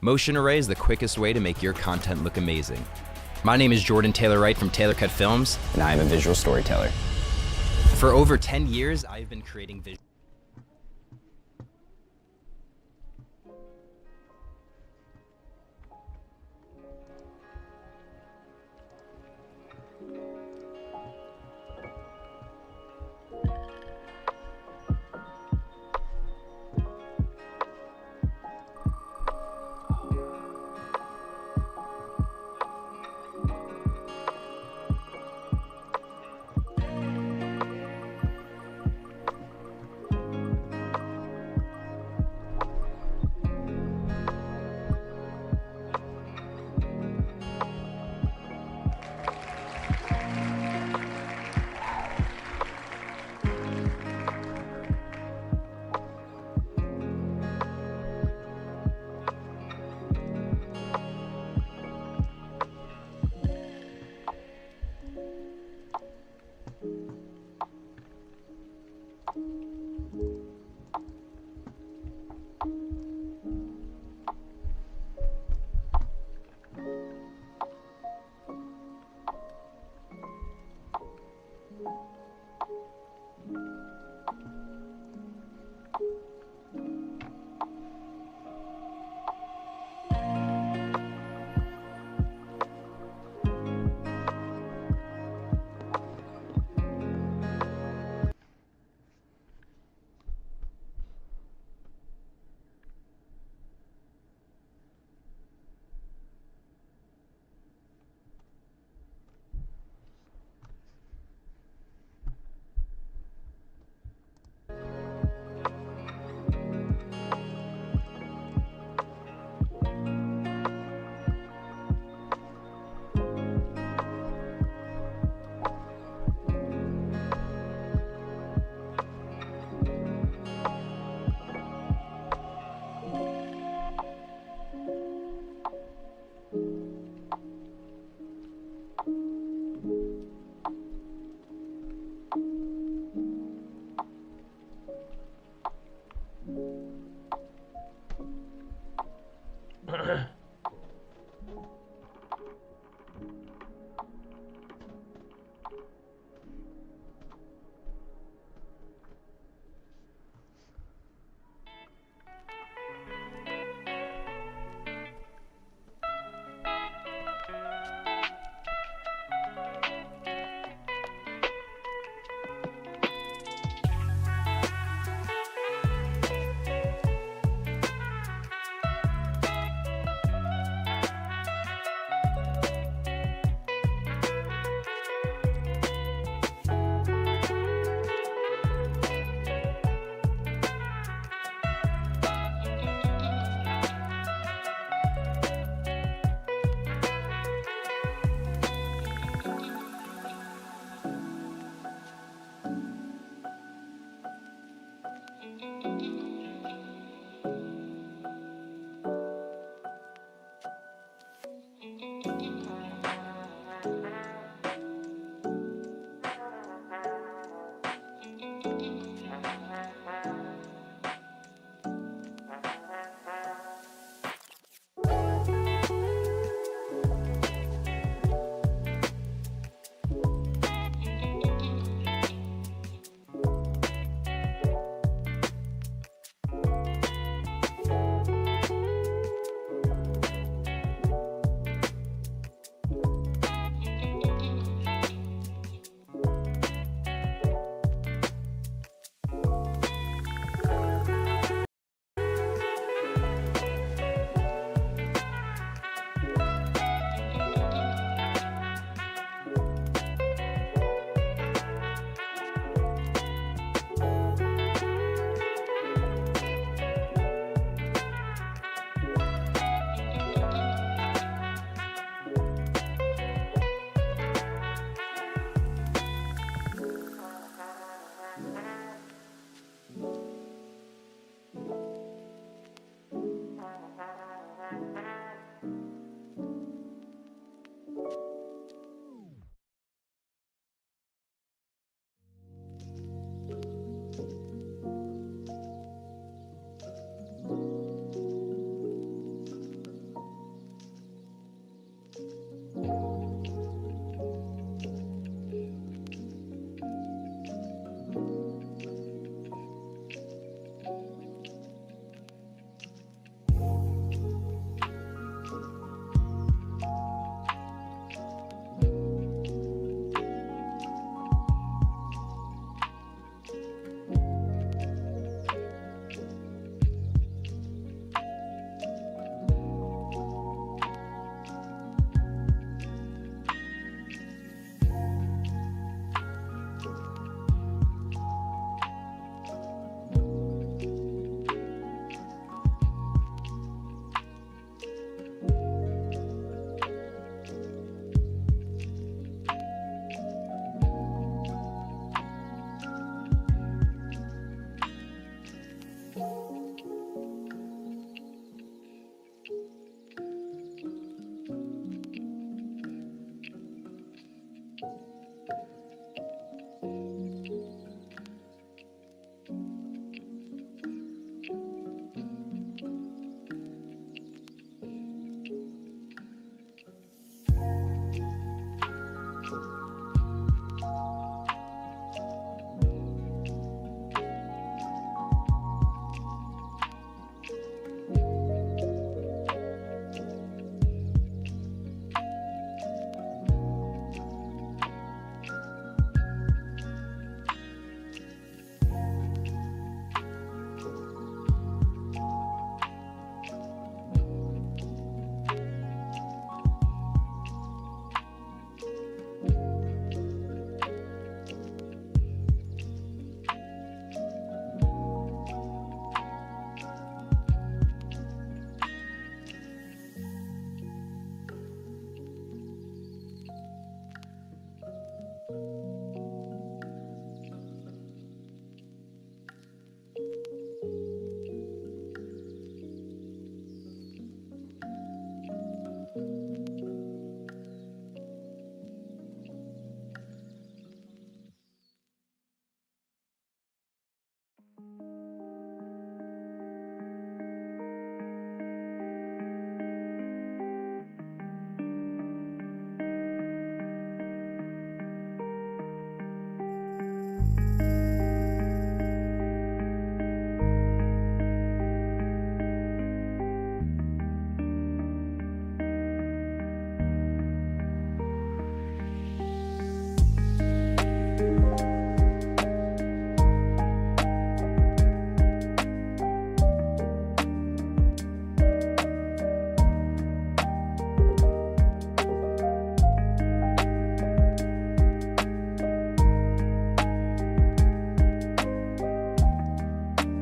Motion Array is the quickest way to make your content look amazing. My name is Jordan Taylor Wright from Taylor Cut Films, and I am a visual storyteller. For over 10 years, I've been creating visual.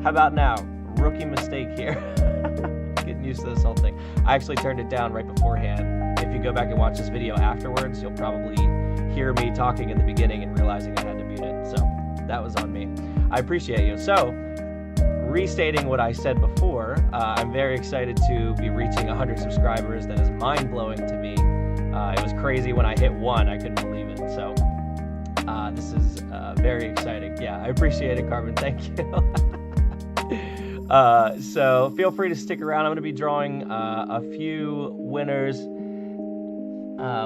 How about now? Rookie mistake here. Getting used to this whole thing. I actually turned it down right beforehand. If you go back and watch this video afterwards, you'll probably hear me talking in the beginning and realizing I had to mute it. So that was on me. I appreciate you. So, restating what I said before, I'm very excited to be reaching 100 subscribers. That is mind-blowing to me. It was crazy when I hit 1. I couldn't believe it. So this is very exciting. Yeah, I appreciate it, Carbon. Thank you. So feel free to stick around. I'm going to be drawing a few winners.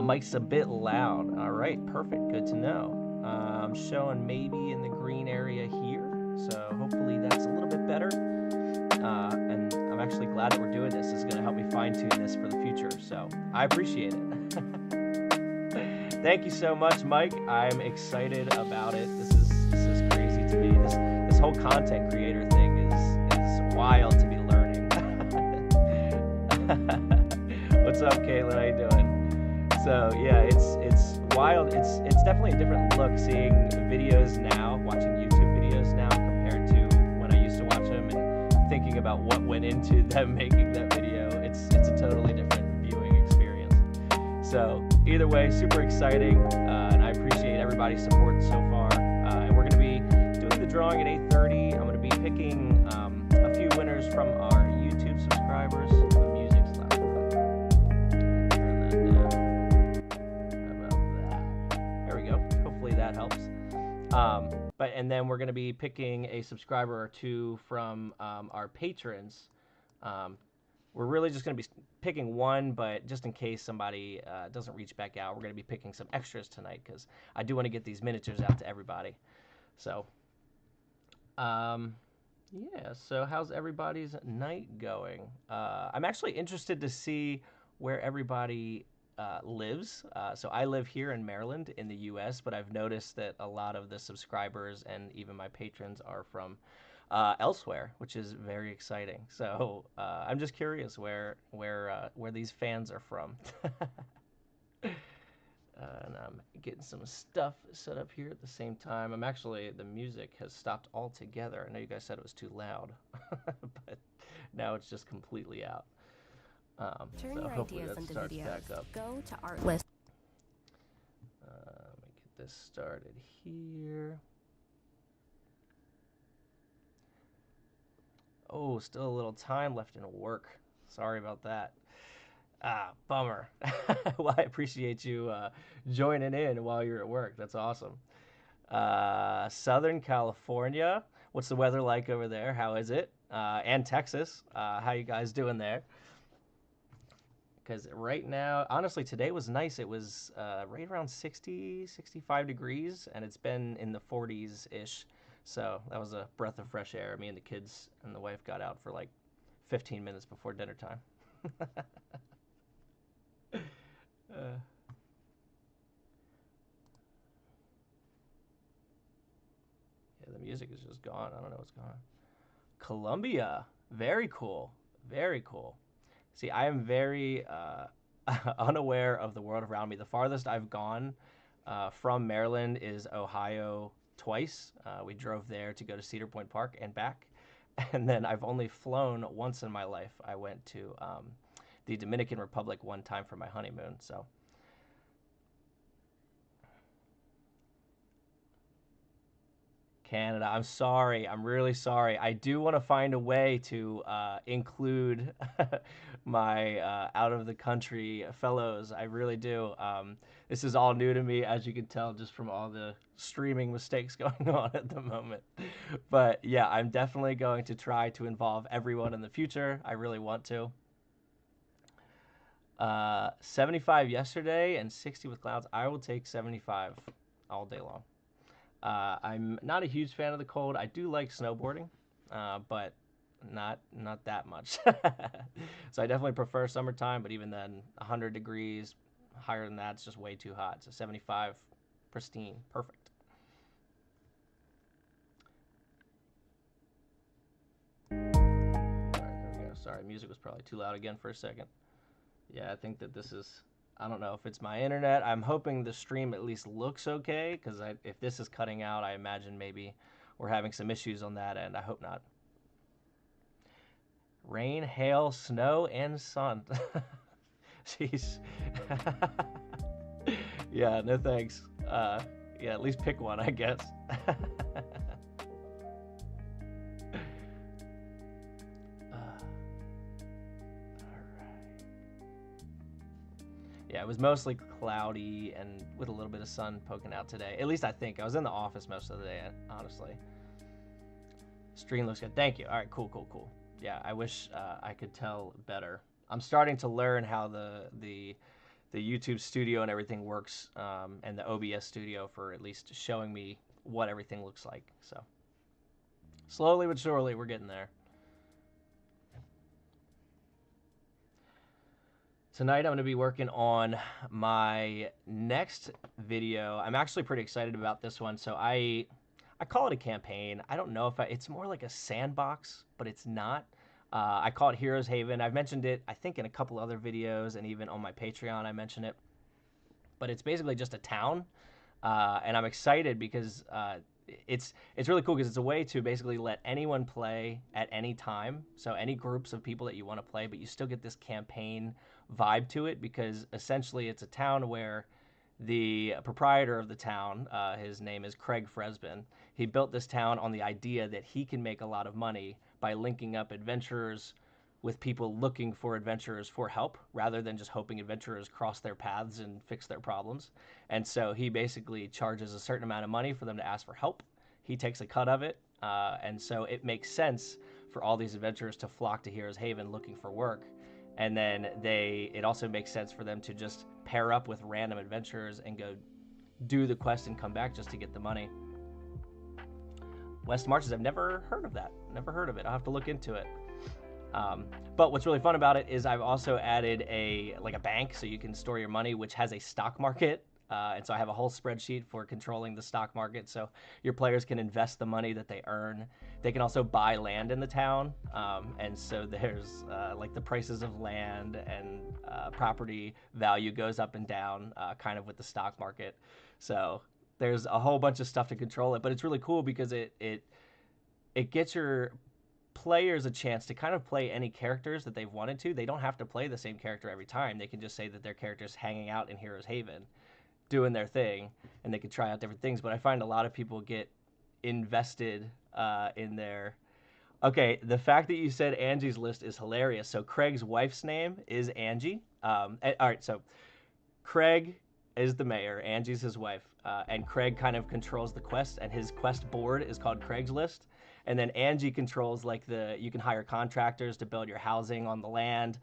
Mike's a bit loud. All right, perfect. Good to know. I'm showing maybe in the green area here. So hopefully that's a little bit better. And I'm actually glad that we're doing this. This is going to help me fine-tune this for the future. So I appreciate it. Thank you so much, Mike. I'm excited about it. This is crazy to me. This whole content creator thing is wild to be learning. What's up, Caitlin? How you doing? So yeah, it's wild. It's definitely a different look seeing videos now, watching YouTube videos now compared to when I used to watch them and thinking about what went into them making that video. It's a totally different viewing experience. So either way, super exciting, and I appreciate everybody's support so far. And we're going to be doing the drawing at 8:30. I'm going to be picking a few winners from our YouTube subscribers. The music's loud. Turn that down. How about that? There we go. Hopefully that helps. And then we're going to be picking a subscriber or two from our patrons. We're really just going to be picking one, but just in case somebody doesn't reach back out, we're going to be picking some extras tonight because I do want to get these miniatures out to everybody. So, yeah, so how's everybody's night going? I'm actually interested to see where everybody lives. So I live here in Maryland in the U.S., but I've noticed that a lot of the subscribers and even my patrons are from elsewhere, which is very exciting. So I'm just curious where these fans are from. And I'm getting some stuff set up here at the same time. The music has stopped altogether. I know you guys said it was too loud, but now it's just completely out. Turn so your hopefully ideas that into starts videos. back up. Go to art list. Let me get this started here. Oh, still a little time left in work. Sorry about that. Bummer. Well, I appreciate you joining in while you're at work. That's awesome. Southern California. What's the weather like over there? How is it? And Texas. How you guys doing there? Because right now, honestly, today was nice. It was right around 60, 65 degrees, and it's been in the 40s-ish. So that was a breath of fresh air. Me and the kids and the wife got out for like 15 minutes before dinner time. Yeah, the music is just gone. I don't know what's going on. Colombia. Very cool. Very cool. See, I am very unaware of the world around me. The farthest I've gone from Maryland is Ohio twice. We drove there to go to Cedar Point Park and back. And then I've only flown once in my life. I went to the Dominican Republic one time for my honeymoon. So. Canada, I'm sorry. I'm really sorry. I do want to find a way to include my out-of-the-country fellows. I really do. This is all new to me, as you can tell, just from all the streaming mistakes going on at the moment. But yeah, I'm definitely going to try to involve everyone in the future. I really want to. 75 yesterday and 60 with clouds. I will take 75 all day long. I'm not a huge fan of the cold. I do like snowboarding, but not that much. So I definitely prefer summertime, but even then, 100 degrees, higher than that, it's just way too hot. So 75, pristine, perfect. All right, there we go. Sorry, music was probably too loud again for a second. Yeah, I think that this is... I don't know if it's my internet. I'm hoping the stream at least looks okay, because if this is cutting out, I imagine maybe we're having some issues on that end. I hope not. Rain, hail, snow, and sun. Jeez. Yeah, no thanks. Yeah, at least pick one, I guess. Yeah, it was mostly cloudy and with a little bit of sun poking out today. At least I think. I was in the office most of the day, honestly. Stream looks good. Thank you. All right, cool. Yeah, I wish I could tell better. I'm starting to learn how the YouTube studio and everything works, and the OBS studio for at least showing me what everything looks like. So slowly but surely, we're getting there. Tonight I'm going to be working on my next video. I'm actually pretty excited about this one. So I call it a campaign. I don't know if it's more like a sandbox, but it's not. I call it Heroes Haven. I've mentioned it, I think, in a couple other videos, and even on my Patreon I mention it. But it's basically just a town, and I'm excited because it's really cool because it's a way to basically let anyone play at any time. So any groups of people that you want to play, but you still get this campaign vibe to it because essentially it's a town where the proprietor of the town, his name is Craig Fresbin, he built this town on the idea that he can make a lot of money by linking up adventurers with people looking for adventurers for help rather than just hoping adventurers cross their paths and fix their problems. And so he basically charges a certain amount of money for them to ask for help. He takes a cut of it, and so it makes sense for all these adventurers to flock to Heroes Haven looking for work. And then it also makes sense for them to just pair up with random adventurers and go do the quest and come back just to get the money. West Marches, I've never heard of that. Never heard of it. I'll have to look into it. But what's really fun about it is I've also added a bank so you can store your money, which has a stock market. And so I have a whole spreadsheet for controlling the stock market. So your players can invest the money that they earn. They can also buy land in the town. And so there's like the prices of land and property value goes up and down kind of with the stock market. So there's a whole bunch of stuff to control it. But it's really cool because it gets your players a chance to kind of play any characters that they've wanted to. They don't have to play the same character every time. They can just say that their character's hanging out in Heroes Haven doing their thing, and they can try out different things. But I find a lot of people get invested in their... Okay, the fact that you said Angie's List is hilarious. So Craig's wife's name is Angie. All right, so Craig is the mayor, Angie's his wife, and Craig kind of controls the quest, and his quest board is called Craig's List. And then Angie controls you can hire contractors to build your housing on the land.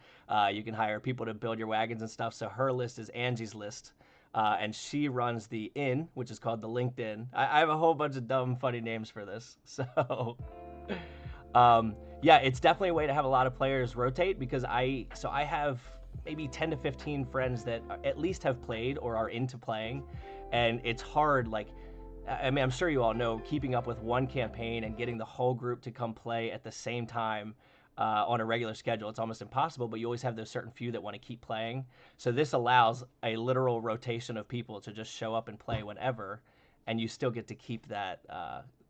You can hire people to build your wagons and stuff. So her list is Angie's List. And she runs the inn, which is called the LinkedIn. I have a whole bunch of dumb, funny names for this. So, yeah, it's definitely a way to have a lot of players rotate because I have maybe 10 to 15 friends that at least have played or are into playing. And it's hard, I mean, I'm sure you all know, keeping up with one campaign and getting the whole group to come play at the same time on a regular schedule, it's almost impossible, but you always have those certain few that want to keep playing. So this allows a literal rotation of people to just show up and play whenever, and you still get to keep that,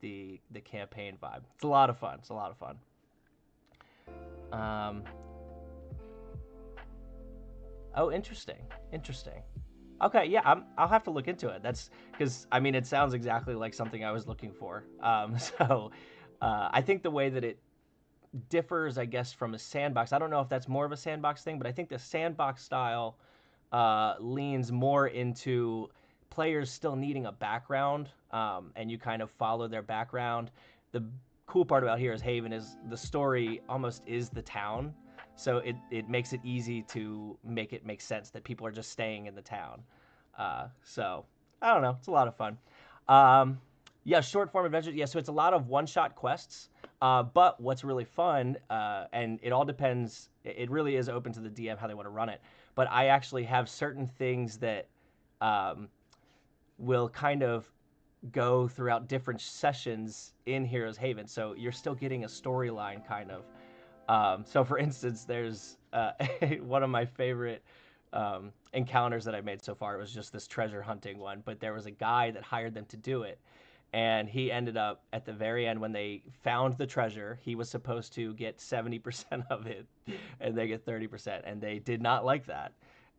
the campaign vibe. It's a lot of fun. It's a lot of fun. Oh, interesting. Okay, yeah, I'll have to look into it. That's because, I mean, it sounds exactly like something I was looking for. So I think the way that it differs, I guess, from a sandbox, I don't know if that's more of a sandbox thing, but I think the sandbox style leans more into players still needing a background, and you kind of follow their background. The cool part about Heroes Haven is the story almost is the town. So it makes it easy to make it make sense that people are just staying in the town. So, I don't know. It's a lot of fun. Yeah, short form adventures. Yeah, so it's a lot of one-shot quests. But what's really fun, and it all depends, it really is open to the DM how they want to run it. But I actually have certain things that will kind of go throughout different sessions in Heroes Haven. So you're still getting a storyline, kind of. So for instance, there's one of my favorite encounters that I made so far. It was just this treasure hunting one, but there was a guy that hired them to do it. And he ended up at the very end when they found the treasure, he was supposed to get 70% of it, and they get 30%, and they did not like that.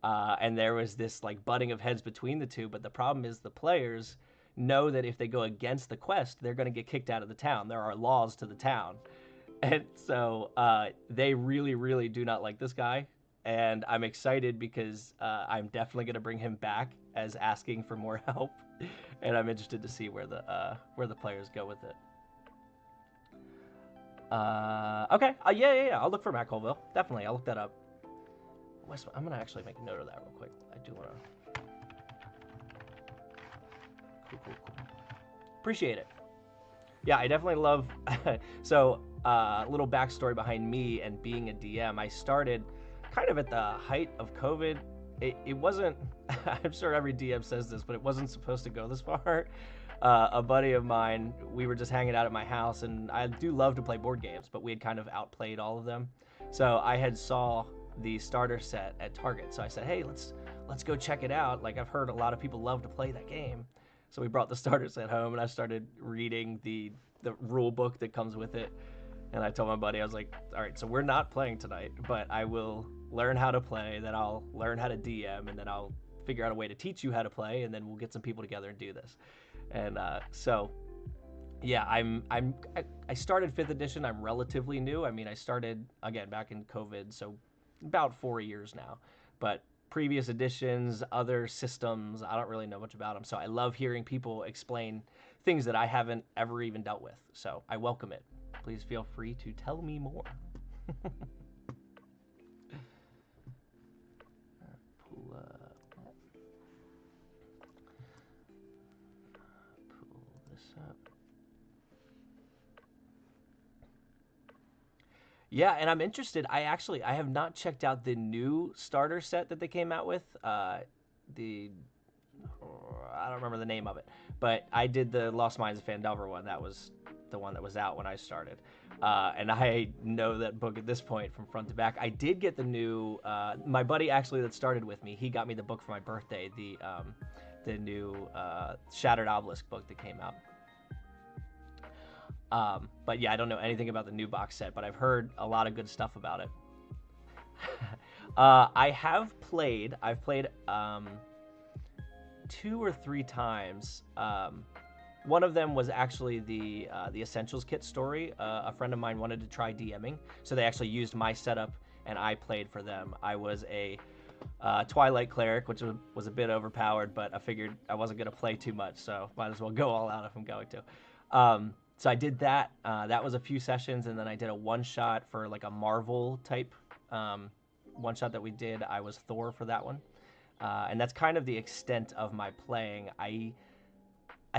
And there was this like butting of heads between the two. But the problem is the players know that if they go against the quest, they're going to get kicked out of the town. There are laws to the town, and so they really, really do not like this guy. And I'm excited because I'm definitely going to bring him back as asking for more help, and I'm interested to see where the players go with it. Okay, yeah. I'll look for Matt Colville. Definitely, I'll look that up. I'm gonna actually make a note of that real quick. I do want to. Cool. Appreciate it. Yeah, I definitely love. So, little backstory behind me and being a DM. I started kind of at the height of COVID. It wasn't. I'm sure every DM says this, but it wasn't supposed to go this far. A buddy of mine, we were just hanging out at my house, and I do love to play board games, but we had kind of outplayed all of them. So I had saw the starter set at Target. So I said, hey, let's go check it out. Like, I've heard a lot of people love to play that game. So we brought the starter set home, and I started reading the rule book that comes with it. And I told my buddy, I was like, all right, so we're not playing tonight, but I will learn how to play, then I'll learn how to DM, and then I'll figure out a way to teach you how to play, and then we'll get some people together and do this. And so yeah, I started 5th edition. I'm relatively new. I mean, I started again back in COVID, so about 4 years now. But previous editions, other systems, I don't really know much about them. So I love hearing people explain things that I haven't ever even dealt with. So I welcome it. Please feel free to tell me more. Pull this up. Yeah, and I'm interested. I have not checked out the new starter set that they came out with. I don't remember the name of it, but I did the Lost Mines of Phandelver one. That was the one that was out when I started. And I know that book at this point from front to back. I did get the new, my buddy actually that started with me, he got me the book for my birthday, the new Shattered Obelisk book that came out. But yeah, I don't know anything about the new box set, but I've heard a lot of good stuff about it. I've played 2 or 3 times. One of them was actually the Essentials Kit story. A friend of mine wanted to try DMing, so they actually used my setup, and I played for them. I was a Twilight Cleric, which was a bit overpowered, but I figured I wasn't going to play too much, so might as well go all out if I'm going to. So I did that. That was a few sessions, and then I did a one-shot for like a Marvel type one-shot that we did. I was Thor for that one. And that's kind of the extent of my playing. I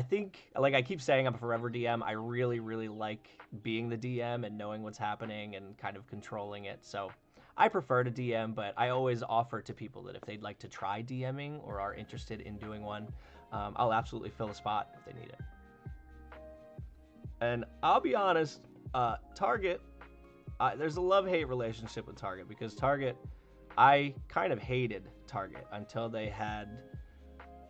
think, like I keep saying, I'm a forever DM. I really, really like being the DM and knowing what's happening and kind of controlling it. So I prefer to DM, but I always offer to people that if they'd like to try DMing or are interested in doing one, I'll absolutely fill a spot if they need it. And I'll be honest, Target, there's a love-hate relationship with Target, because Target, I kind of hated Target until they had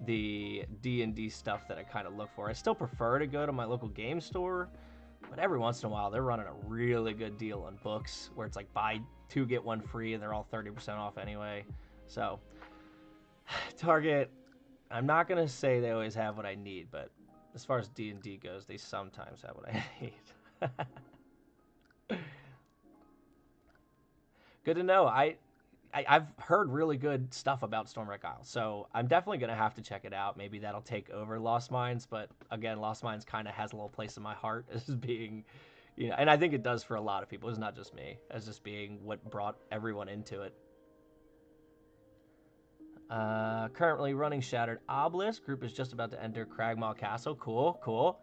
the D&D stuff that I kind of look for. I still prefer to go to my local game store, but every once in a while they're running a really good deal on books where it's like buy 2 get 1 free and they're all 30% off anyway. So Target, I'm not going to say they always have what I need, but as far as D&D goes, they sometimes have what I need. Good to know. I've heard really good stuff about Stormwreck Isle, so I'm definitely going to have to check it out. Maybe that'll take over Lost Mines, but again, Lost Mines kind of has a little place in my heart as being, and I think it does for a lot of people. It's not just me, as just being what brought everyone into it. Currently running Shattered Obelisk. Group is just about to enter Cragmaw Castle. Cool.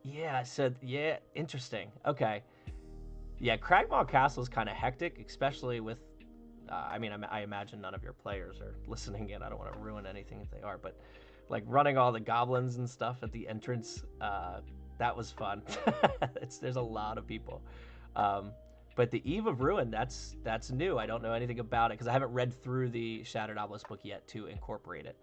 Yeah, interesting. Okay. Yeah, Cragmaw Castle is kind of hectic, especially with, I imagine none of your players are listening in. I don't want to ruin anything if they are, but like running all the goblins and stuff at the entrance, that was fun. There's a lot of people. But the Eve of Ruin, that's new. I don't know anything about it because I haven't read through the Shattered Obelisk book yet to incorporate it.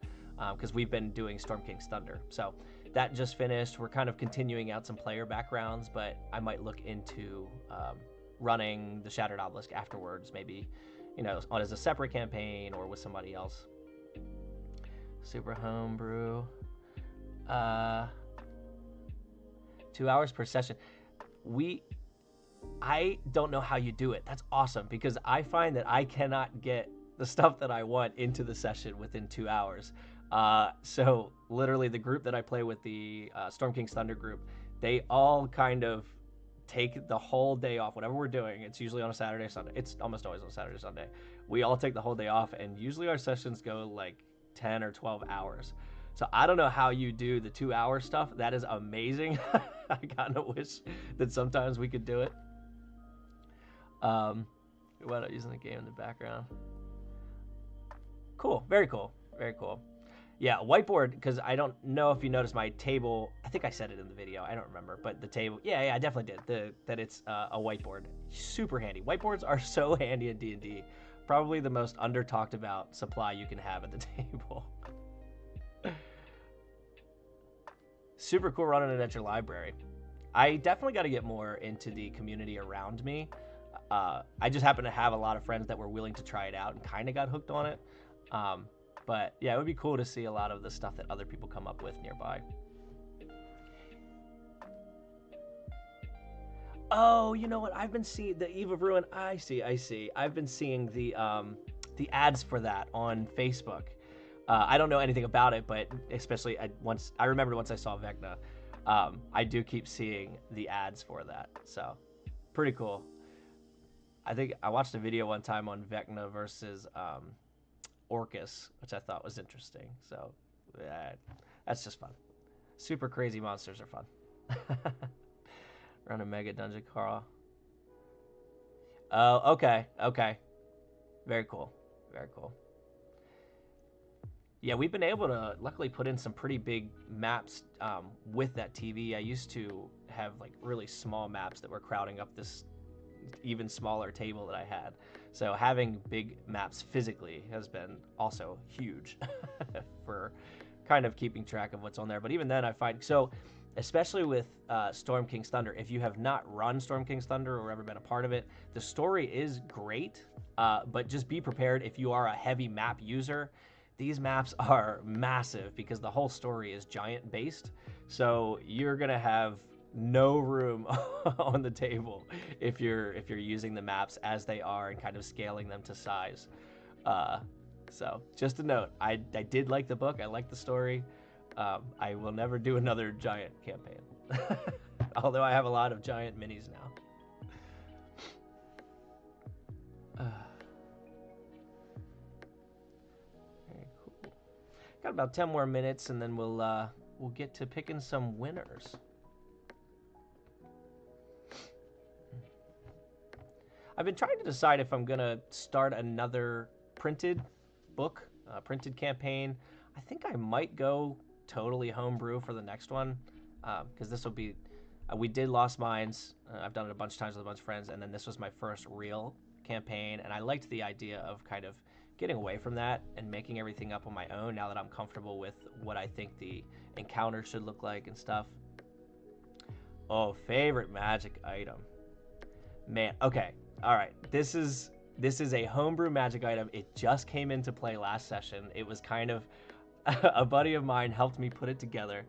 because we've been doing Storm King's Thunder. So that just finished. We're kind of continuing out some player backgrounds, but I might look into running the Shattered Obelisk afterwards, maybe, as a separate campaign or with somebody else. Super homebrew. 2 hours per session. I don't know how you do it. That's awesome, because I find that I cannot get the stuff that I want into the session within 2 hours. So literally the group that I play with, the Storm King's Thunder group, they all kind of take the whole day off. Whatever we're doing, it's usually on a Saturday, Sunday. It's almost always on Saturday, Sunday. We all take the whole day off, and usually our sessions go like 10 or 12 hours. So I don't know how you do the 2 hour stuff. That is amazing. I kind of wish that sometimes we could do it. Why not using the game in the background? Cool. Very cool. Very cool. Yeah, whiteboard, because I don't know if you noticed my table. I think I said it in the video. I don't remember. But the table, yeah, I definitely did. That it's a whiteboard. Super handy. Whiteboards are so handy in D&D. Probably the most under-talked about supply you can have at the table. Super cool running it at your library. I definitely got to get more into the community around me. I just happen to have a lot of friends that were willing to try it out and kind of got hooked on it. But yeah, it would be cool to see a lot of the stuff that other people come up with nearby. Oh, you know what? I've been seeing the Eve of Ruin. I see. I've been seeing the ads for that on Facebook. I don't know anything about it, but especially I remembered once I saw Vecna. I do keep seeing the ads for that, so pretty cool. I think I watched a video one time on Vecna versus Orcus, which I thought was interesting. So that's just fun. Super crazy monsters are fun. Run a mega dungeon crawl. Oh, okay. Very cool. Yeah, we've been able to luckily put in some pretty big maps with that TV. I used to have like really small maps that were crowding up this even smaller table that I had. So having big maps physically has been also huge for kind of keeping track of what's on there. But even then I find, so especially with Storm King's Thunder, if you have not run Storm King's Thunder or ever been a part of it, the story is great, but just be prepared if you are a heavy map user. These maps are massive because the whole story is giant based. So you're gonna have no room on the table if you're using the maps as they are and kind of scaling them to size. So just a note, I did like the book. I like the story. I will never do another giant campaign, although I have a lot of giant minis now. Very cool. Got about 10 more minutes, and then we'll get to picking some winners. I've been trying to decide if I'm gonna start another printed book, printed campaign. I think I might go totally homebrew for the next one, because this will be, we did Lost Mines. I've done it a bunch of times with a bunch of friends, and then this was my first real campaign, and I liked the idea of kind of getting away from that and making everything up on my own now that I'm comfortable with what I think the encounter should look like and stuff. Oh, favorite magic item. Man, okay. All right, this is a homebrew magic item. It just came into play last session. It was kind of a buddy of mine helped me put it together.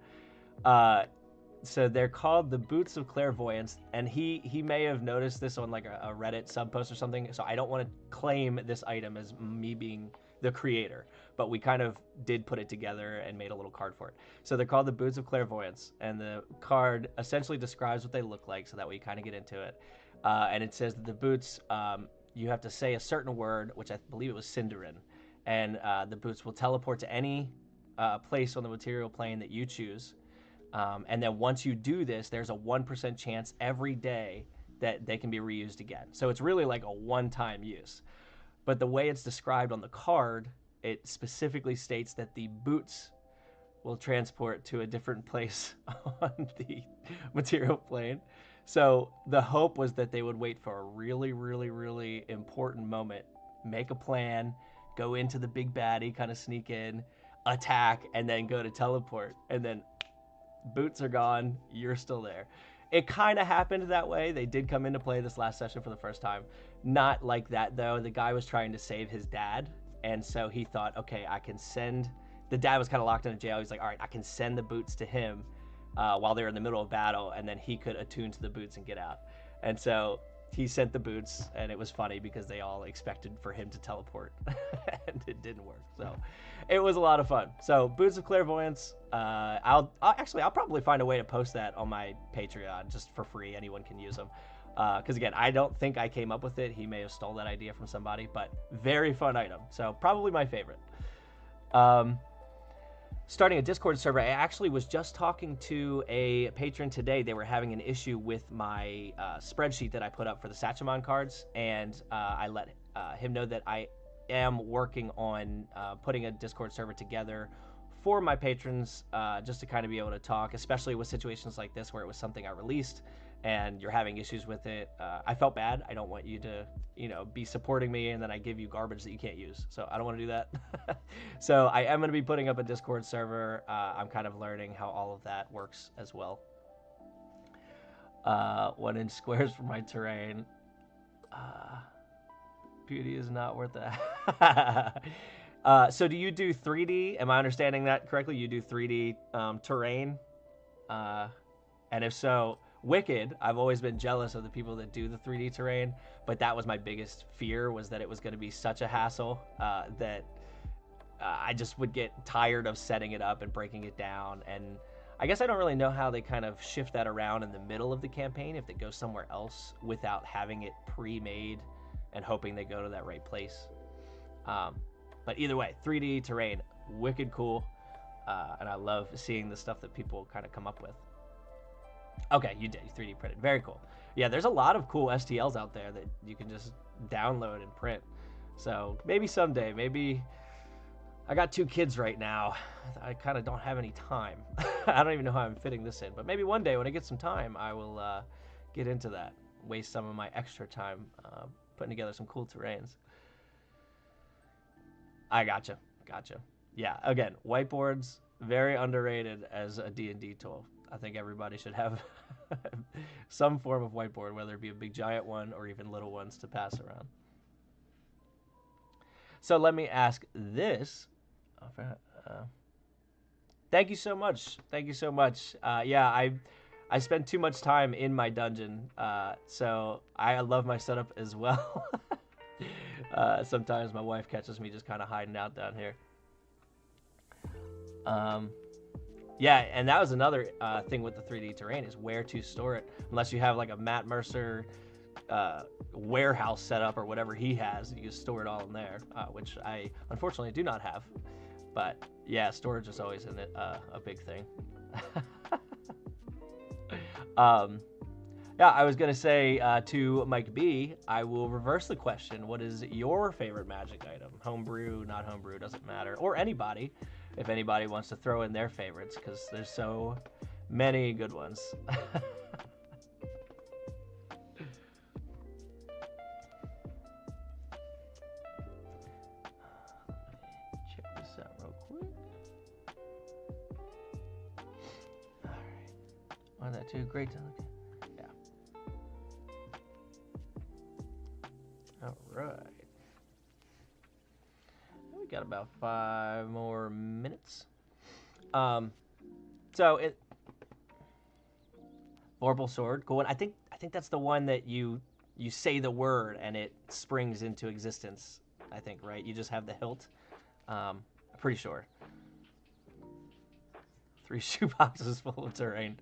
So they're called the Boots of Clairvoyance, and he may have noticed this on like a Reddit subpost or something. So I don't want to claim this item as me being the creator, but we kind of did put it together and made a little card for it. So they're called the Boots of Clairvoyance, and the card essentially describes what they look like, so that way you kind of get into it. And it says that the boots, you have to say a certain word, which I believe it was Cinderin, and the boots will teleport to any place on the material plane that you choose. And then once you do this, there's a 1% chance every day that they can be reused again. So it's really like a one-time use. But the way it's described on the card, it specifically states that the boots will transport to a different place on the material plane. So the hope was that they would wait for a really, really, really important moment, make a plan, go into the big baddie, kind of sneak in, attack, and then go to teleport, and then boots are gone, you're still there. It kind of happened that way. They did come into play this last session for the first time. Not like that, though. The guy was trying to save his dad, and so he thought, okay, I can send... The dad was kind of locked in a jail. He's like, all right, I can send the boots to him while they're in the middle of battle, and then he could attune to the boots and get out. And so he sent the boots, and it was funny because they all expected for him to teleport, and it didn't work. So it was a lot of fun. So Boots of Clairvoyance, I'll probably find a way to post that on my Patreon just for free. Anyone can use them. Because again, I don't think I came up with it. He may have stole that idea from somebody, but very fun item. So probably my favorite. Starting a Discord server, I actually was just talking to a patron today. They were having an issue with my spreadsheet that I put up for the Sachamon cards, and I let him know that I am working on putting a Discord server together for my patrons, just to kind of be able to talk, especially with situations like this where it was something I released and you're having issues with it. I felt bad. I don't want you to, be supporting me and then I give you garbage that you can't use. So I don't want to do that. So I am going to be putting up a Discord server. I'm kind of learning how all of that works as well. 1 inch squares for my terrain. Beauty is not worth that. So do you do 3D? Am I understanding that correctly? You do 3D terrain? And if so, wicked. I've always been jealous of the people that do the 3D terrain, but that was my biggest fear, was that it was going to be such a hassle that I just would get tired of setting it up and breaking it down. And I guess I don't really know how they kind of shift that around in the middle of the campaign, if they go somewhere else without having it pre-made and hoping they go to that right place. But either way, 3D terrain, wicked cool. And I love seeing the stuff that people kind of come up with. Okay, you did 3D printed. Very cool. Yeah, there's a lot of cool STLs out there that you can just download and print. So maybe someday, maybe... I got 2 kids right now. I kind of don't have any time. I don't even know how I'm fitting this in. But maybe one day when I get some time, I will get into that. Waste some of my extra time putting together some cool terrains. I gotcha. Yeah, again, whiteboards, very underrated as a D&D tool. I think everybody should have some form of whiteboard, whether it be a big giant one or even little ones to pass around. So let me ask this. Thank you so much. Yeah, I spend too much time in my dungeon, so I love my setup as well. Sometimes my wife catches me just kind of hiding out down here. Yeah, and that was another thing with the 3D terrain, is where to store it. Unless you have like a Matt Mercer warehouse setup or whatever he has, you store it all in there, which I unfortunately do not have. But yeah, storage is always a big thing. Yeah, I was going to say to Mike B, I will reverse the question. What is your favorite magic item? Homebrew, not homebrew, doesn't matter. Or anybody, if anybody wants to throw in their favorites, because there's so many good ones. Check this out real quick. All right. Wasn't that too great to look at? All right. We got about 5 more minutes. So it Vorpal Sword, cool. And I think that's the one that you say the word and it springs into existence. I think, right? You just have the hilt. I'm pretty sure. 3 shoeboxes full of terrain.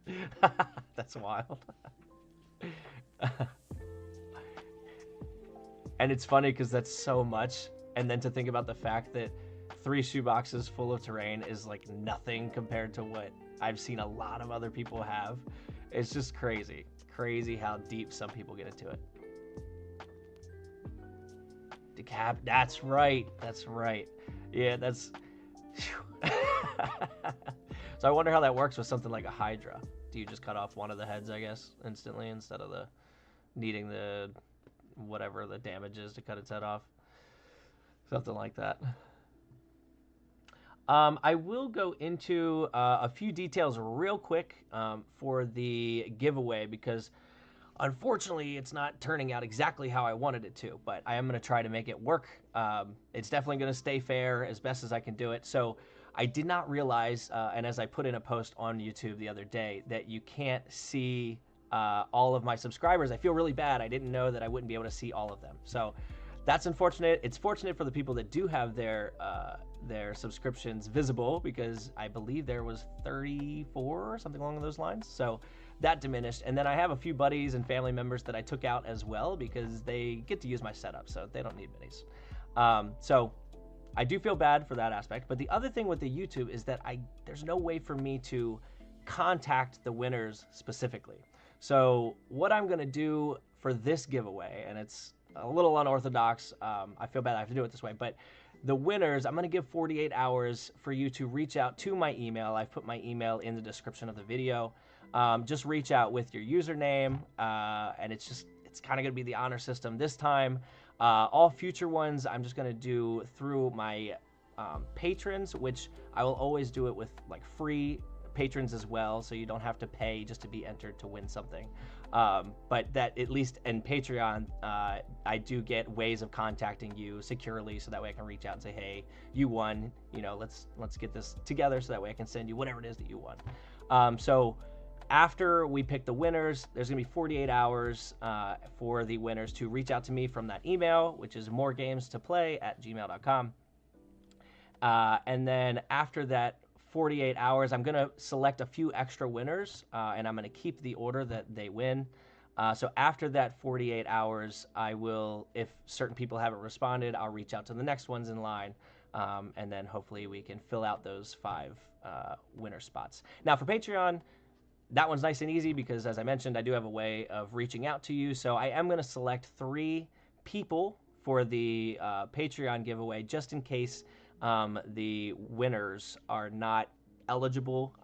That's wild. And it's funny because that's so much, and then to think about the fact that 3 shoeboxes full of terrain is like nothing compared to what I've seen a lot of other people have. It's just crazy. Crazy how deep some people get into it. Decap, that's right. Yeah, that's... So I wonder how that works with something like a Hydra. Do you just cut off one of the heads, I guess, instantly, instead of needing the... whatever the damage is to cut its head off. Something like that. I will go into a few details real quick for the giveaway because unfortunately it's not turning out exactly how I wanted it to, but I am going to try to make it work. It's definitely going to stay fair as best as I can do it. So I did not realize, and as I put in a post on YouTube the other day, that you can't see all of my subscribers. I feel really bad. I didn't know that I wouldn't be able to see all of them. So that's unfortunate. It's fortunate for the people that do have their subscriptions visible, because I believe there was 34 or something along those lines. So that diminished. And then I have a few buddies and family members that I took out as well because they get to use my setup, so they don't need minis. So I do feel bad for that aspect. But the other thing with the YouTube is that there's no way for me to contact the winners specifically. So what I'm going to do for this giveaway, and it's a little unorthodox, I feel bad I have to do it this way, but the winners, I'm going to give 48 hours for you to reach out to my email. I've put my email in the description of the video. Just reach out with your username, and it's kind of going to be the honor system this time. All future ones, I'm just going to do through my patrons, which I will always do it with like free patrons as well, so you don't have to pay just to be entered to win something. But that, at least in Patreon, I do get ways of contacting you securely, so that way I can reach out and say, hey, you won, let's get this together, so that way I can send you whatever it is that you won. So after we pick the winners, there's gonna be 48 hours for the winners to reach out to me from that email, which is MooreGamesToPlay@gmail.com. And then after that 48 hours, I'm going to select a few extra winners, and I'm going to keep the order that they win. So after that 48 hours, I will, if certain people haven't responded, I'll reach out to the next ones in line, and then hopefully we can fill out those 5 winner spots. Now for Patreon, that one's nice and easy because, as I mentioned, I do have a way of reaching out to you. So I am going to select 3 people for the Patreon giveaway, just in case the winners are not eligible,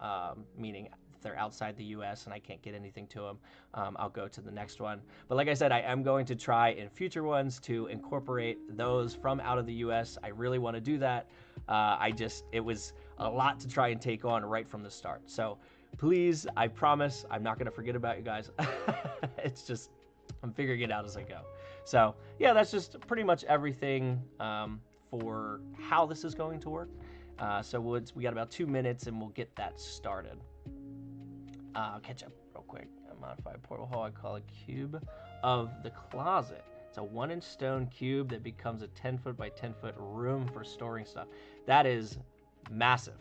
meaning if they're outside the U.S. and I can't get anything to them, I'll go to the next one. But like I said, I am going to try in future ones to incorporate those from out of the U.S. I really want to do that. It was a lot to try and take on right from the start. So please, I promise, I'm not going to forget about you guys. It's just, I'm figuring it out as I go. So yeah, that's just pretty much everything for how this is going to work. So we got about 2 minutes and we'll get that started. Catch up real quick. A modified portal hole I call a cube of the closet. It's a 1-inch stone cube that becomes a 10-foot by 10-foot room for storing stuff. That is massive.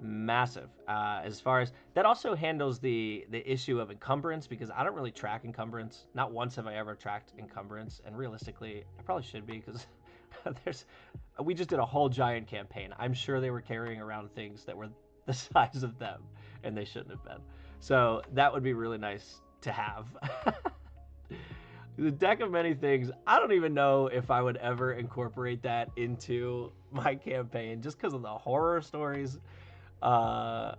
Massive. As far as that also handles the issue of encumbrance, because I don't really track encumbrance. Not once have I ever tracked encumbrance, and realistically I probably should be, because we just did a whole giant campaign. I'm sure they were carrying around things that were the size of them, and they shouldn't have been. So that would be really nice to have. The deck of many things, I don't even know if I would ever incorporate that into my campaign, just because of the horror stories. I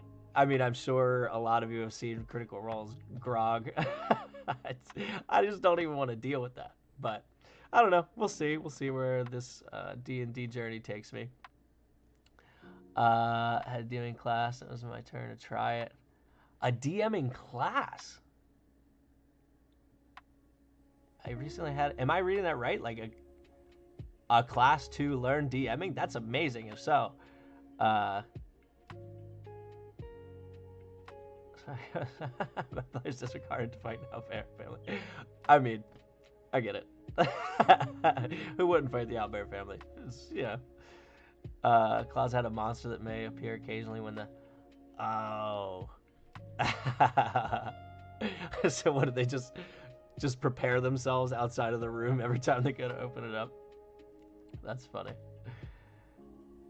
mean, I'm sure a lot of you have seen Critical Role's Grog. I just don't even want to deal with that, but I don't know. We'll see. We'll see where this D&D journey takes me. Had a DMing class. It was my turn to try it. A DMing class? I recently had... Am I reading that right? Like a class to learn DMing? That's amazing if so. Players disregarded to fight Owlbear family. I mean, I get it. Who wouldn't fight the Owlbear family? Yeah. Claus had a monster that may appear occasionally when the... Oh. So what, did they just prepare themselves outside of the room every time they go to open it up? That's funny.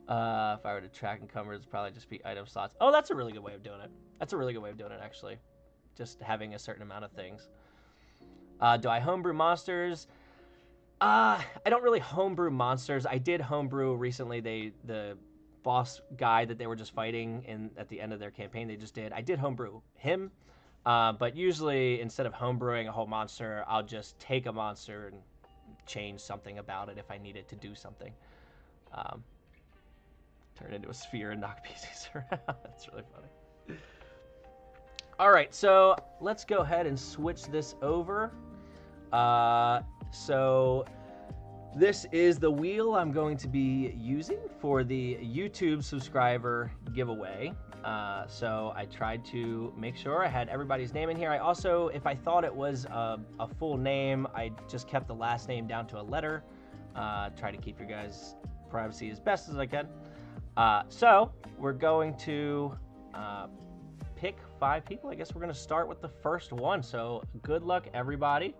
If I were to track encumbrance, it'd probably just be item slots. Oh, that's a really good way of doing it. That's a really good way of doing it, actually. Just having a certain amount of things. Do I homebrew monsters? I don't really homebrew monsters. I did homebrew recently. The boss guy that they were just fighting at the end of their campaign, they just did. I did homebrew him, but usually instead of homebrewing a whole monster, I'll just take a monster and change something about it if I need it to do something. turn into a sphere and knock pieces around. That's really funny. All right, so let's go ahead and switch this over. So this is the wheel I'm going to be using for the YouTube subscriber giveaway. So I tried to make sure I had everybody's name in here. I also, if I thought it was a full name, I just kept the last name down to a letter. Try to keep your guys' privacy as best as I can. So we're going to pick 5 people. I guess we're going to start with the first one. So good luck, everybody.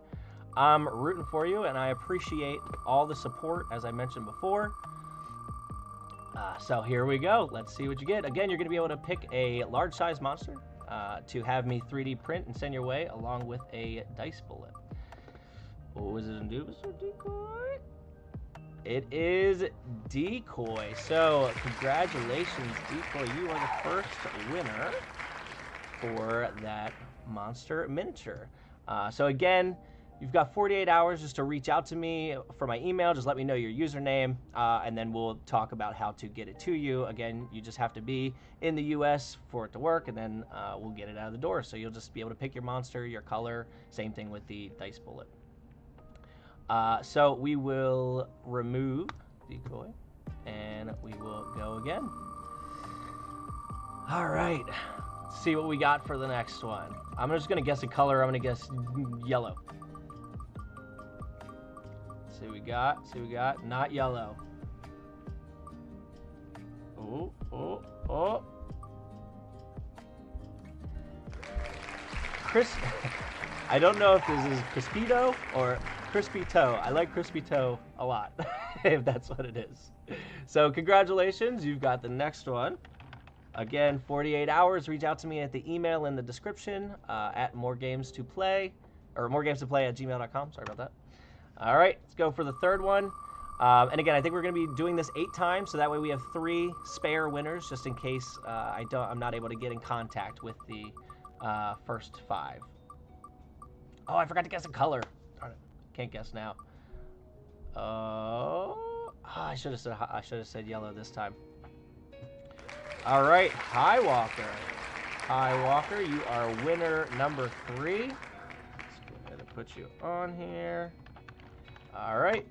I'm rooting for you, and I appreciate all the support, as I mentioned before. So here we go. Let's see what you get. Again, you're going to be able to pick a large size monster to have me 3D print and send your way, along with a dice bullet. What was it, Anubis or Decoy? It is Decoy. So congratulations, Decoy. You are the first winner for that monster miniature. So again, you've got 48 hours just to reach out to me for my email. Just let me know your username, and then we'll talk about how to get it to you. Again, you just have to be in the US for it to work, and then we'll get it out of the door. So you'll just be able to pick your monster, your color. Same thing with the dice bullet. So we will remove Decoy, and we will go again. All right. Let's see what we got for the next one. I'm just going to guess a color. I'm going to guess yellow. See what we got. See what we got. Not yellow. Oh, oh, oh. I don't know if this is Crispito or Crispy Toe. I like Crispy Toe a lot, if that's what it is. So congratulations. You've got the next one. Again, 48 hours. Reach out to me at the email in the description at MooreGamesToPlay, or MooreGamesToPlay@gmail.com. Sorry about that. All right, let's go for the third one. And again, I think we're going to be doing this 8 times, so that way we have 3 spare winners, just in case I'm not able to get in contact with the first 5. Oh, I forgot to guess a color. Darn it. Can't guess now. Oh, I should have said yellow this time. All right, Hi Walker. Hi Walker, you are winner number 3. Let's go ahead and put you on here. All right.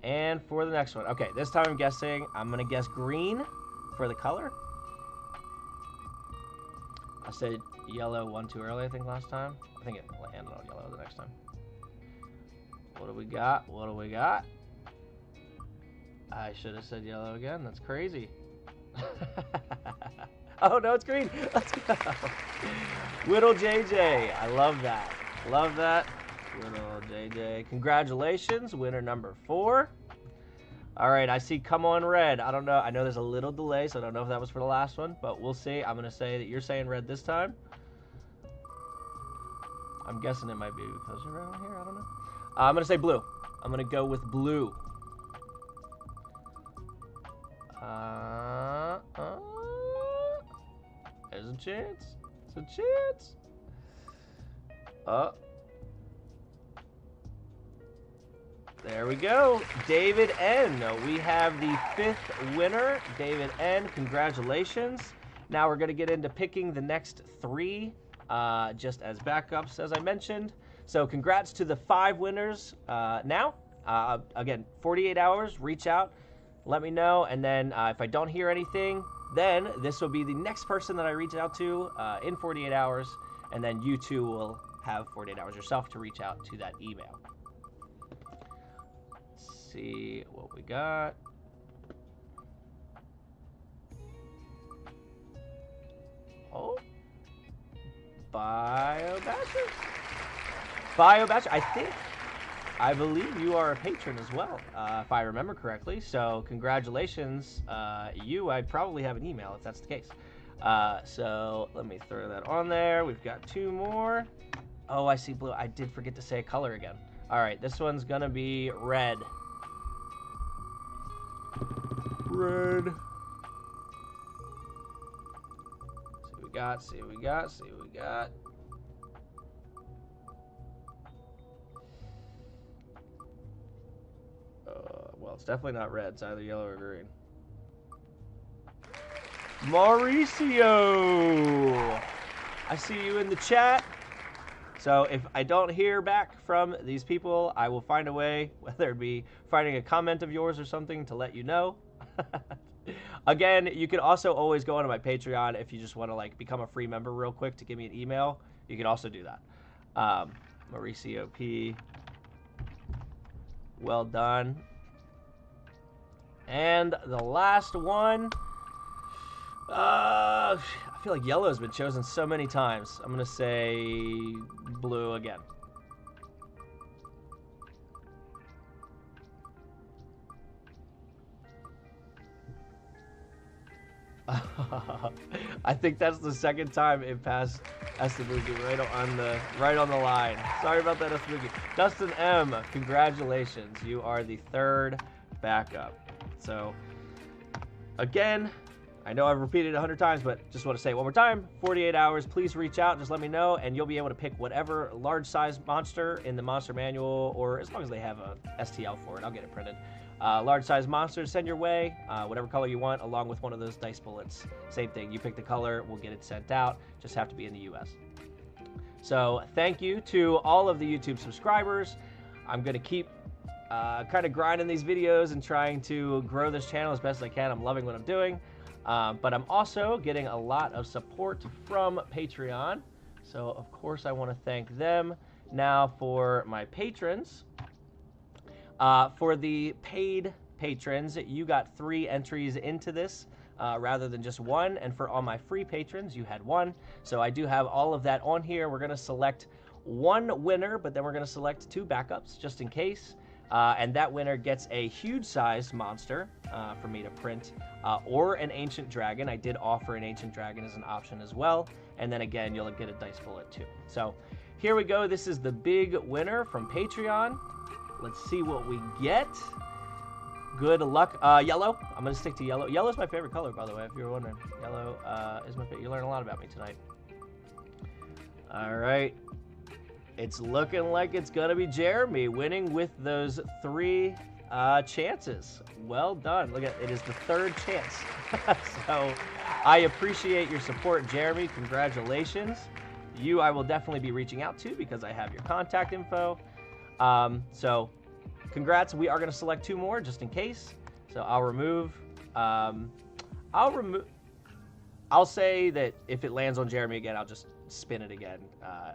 And for the next one. Okay, this time I'm guessing. I'm going to guess green for the color. I said yellow one too early, I think, last time. I think it landed on yellow the next time. What do we got? What do we got? I should have said yellow again. That's crazy. Oh, no, it's green. Let's go. Whittle JJ. I love that. Love that. Whittle JJ. Congratulations. Winner number 4. All right, I see Come On Red. I don't know. I know there's a little delay, so I don't know if that was for the last one, but we'll see. I'm going to say that you're saying red this time. I'm guessing it might be because you're around here. I don't know. I'm going to say blue. I'm going to go with blue. There's a chance. There's a chance. There we go. David N. We have the 5th winner, David N. Congratulations. Now we're going to get into picking the next 3 just as backups, as I mentioned. So congrats to the 5 winners now. Again, 48 hours, reach out, let me know, and then if I don't hear anything, then this will be the next person that I reach out to in 48 hours, and then you too will have 48 hours yourself to reach out to that email. Let's see what we got. Oh, BioBatcher. BioBatcher, I believe you are a patron as well, if I remember correctly. So congratulations, I probably have an email if that's the case. So let me throw that on there. We've got 2 more. Oh, I see blue. I did forget to say color again. All right, this one's gonna be red. Red. See what we got, see what we got, see what we got. Well, it's definitely not red. It's either yellow or green. Mauricio, I see you in the chat. So if I don't hear back from these people, I will find a way, whether it be finding a comment of yours or something, to let you know. Again, you can also always go onto my Patreon if you just want to like become a free member real quick to give me an email. You can also do that. Mauricio P. Well done. And the last one. I feel like yellow has been chosen so many times. I'm going to say blue again. I think that's the second time it passed Estebuki right on the line. Sorry about that, Estebuki. Dustin M, congratulations. You are the third backup. So, again, I know I've repeated it 100 times, but just want to say it one more time. 48 hours, please reach out. Just let me know, and you'll be able to pick whatever large size monster in the monster manual, or as long as they have a STL for it, I'll get it printed. Large size monsters, send your way, whatever color you want, along with one of those dice bullets. Same thing, you pick the color, we'll get it sent out. Just have to be in the US. So thank you to all of the YouTube subscribers. I'm going to keep kind of grinding these videos and trying to grow this channel as best as I can. I'm loving what I'm doing. But I'm also getting a lot of support from Patreon. So, of course, I want to thank them. Now, for my patrons, for the paid patrons, you got 3 entries into this rather than just 1. And for all my free patrons, you had 1. So I do have all of that on here. We're going to select 1 winner, but then we're going to select 2 backups just in case. And that winner gets a huge size monster for me to print, or an ancient dragon. I did offer an ancient dragon as an option as well. And then again, you'll get a dice bullet too. So here we go. This is the big winner from Patreon. Let's see what we get. Good luck. Yellow. I'm going to stick to yellow. Yellow is my favorite color, by the way, if you were wondering. Yellow is my favorite. You learn a lot about me tonight. All right. It's looking like it's going to be Jeremy winning with those 3 chances. Well done. Look at it. It is the 3rd chance. So I appreciate your support, Jeremy. Congratulations. You I will definitely be reaching out to because I have your contact info. So congrats. We are going to select 2 more just in case. So I'll remove. I'll say that if it lands on Jeremy again, I'll just spin it again.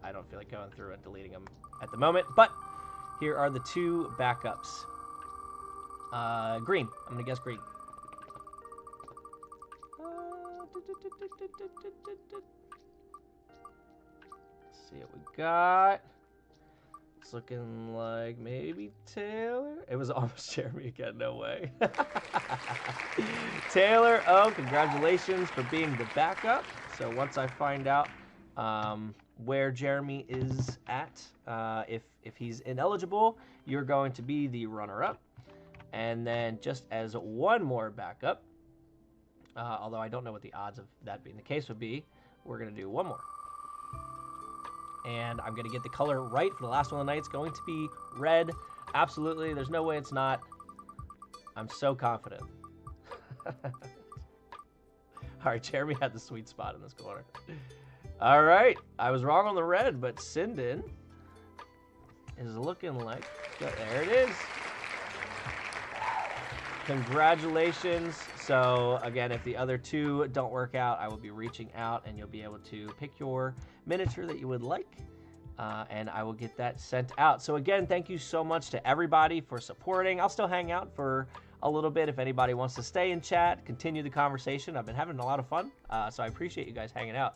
I don't feel like going through and deleting them at the moment, but here are the 2 backups. Green. I'm gonna guess green. Let's see what we got. It's looking like maybe Taylor. It was almost Jeremy again. No way. Taylor, oh, congratulations for being the backup. So once I find out where Jeremy is at, if he's ineligible, you're going to be the runner-up. And then just as one more backup, although I don't know what the odds of that being the case would be, we're going to do 1 more. And I'm going to get the color right for the last one of the night. It's going to be red. Absolutely. There's no way it's not. I'm so confident. All right, Jeremy had the sweet spot in this corner. All right. I was wrong on the red, but Sinden is looking like... There it is. Congratulations. So, again, if the other 2 don't work out, I will be reaching out, and you'll be able to pick your miniature that you would like, and I will get that sent out. So, again, thank you so much to everybody for supporting. I'll still hang out for a little bit if anybody wants to stay and chat, continue the conversation. I've been having a lot of fun, so I appreciate you guys hanging out.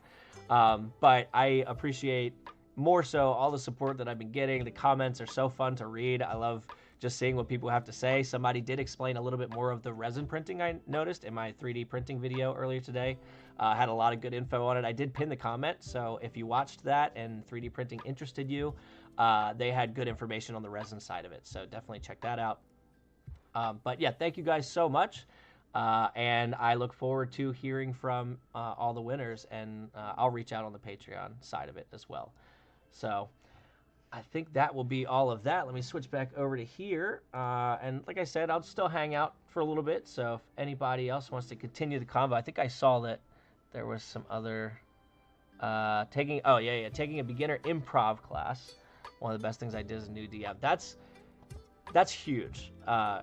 But I appreciate more so all the support that I've been getting. The comments are so fun to read. I love just seeing what people have to say. Somebody did explain a little bit more of the resin printing I noticed in my 3D printing video earlier today. Had a lot of good info on it. I did pin the comment, so if you watched that and 3D printing interested you, they had good information on the resin side of it, so definitely check that out. But yeah, thank you guys so much, and I look forward to hearing from all the winners, and I'll reach out on the Patreon side of it as well. So I think that will be all of that. Let me switch back over to here. And like I said, I'll still hang out for a little bit. So if anybody else wants to continue the convo, I think I saw that there was some other taking a beginner improv class. One of the best things I did as a new DM. That's huge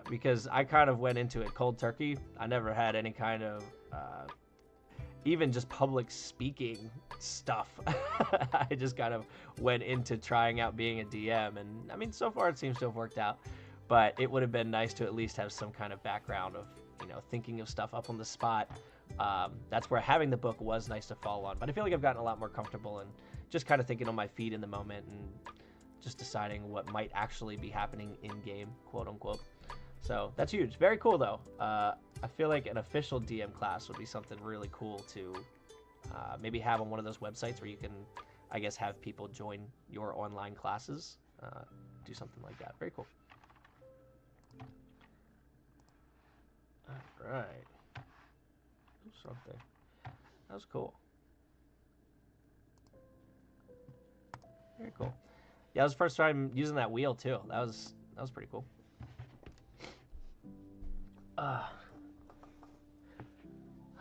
because I kind of went into it cold turkey. I never had any kind of even just public speaking stuff. I just kind of went into trying out being a DM, and I mean, so far it seems to have worked out, but it would have been nice to at least have some kind of background of, you know, thinking of stuff up on the spot. That's where having the book was nice to fall on, but I feel like I've gotten a lot more comfortable and just kind of thinking on my feet in the moment and just deciding what might actually be happening in game, quote unquote. So that's huge. Very cool though. I feel like an official DM class would be something really cool to maybe have on one of those websites where you can, I guess, have people join your online classes. Do something like that. Very cool. All right. Something. That was cool. Very cool. Yeah, that was the first time using that wheel too. That was pretty cool.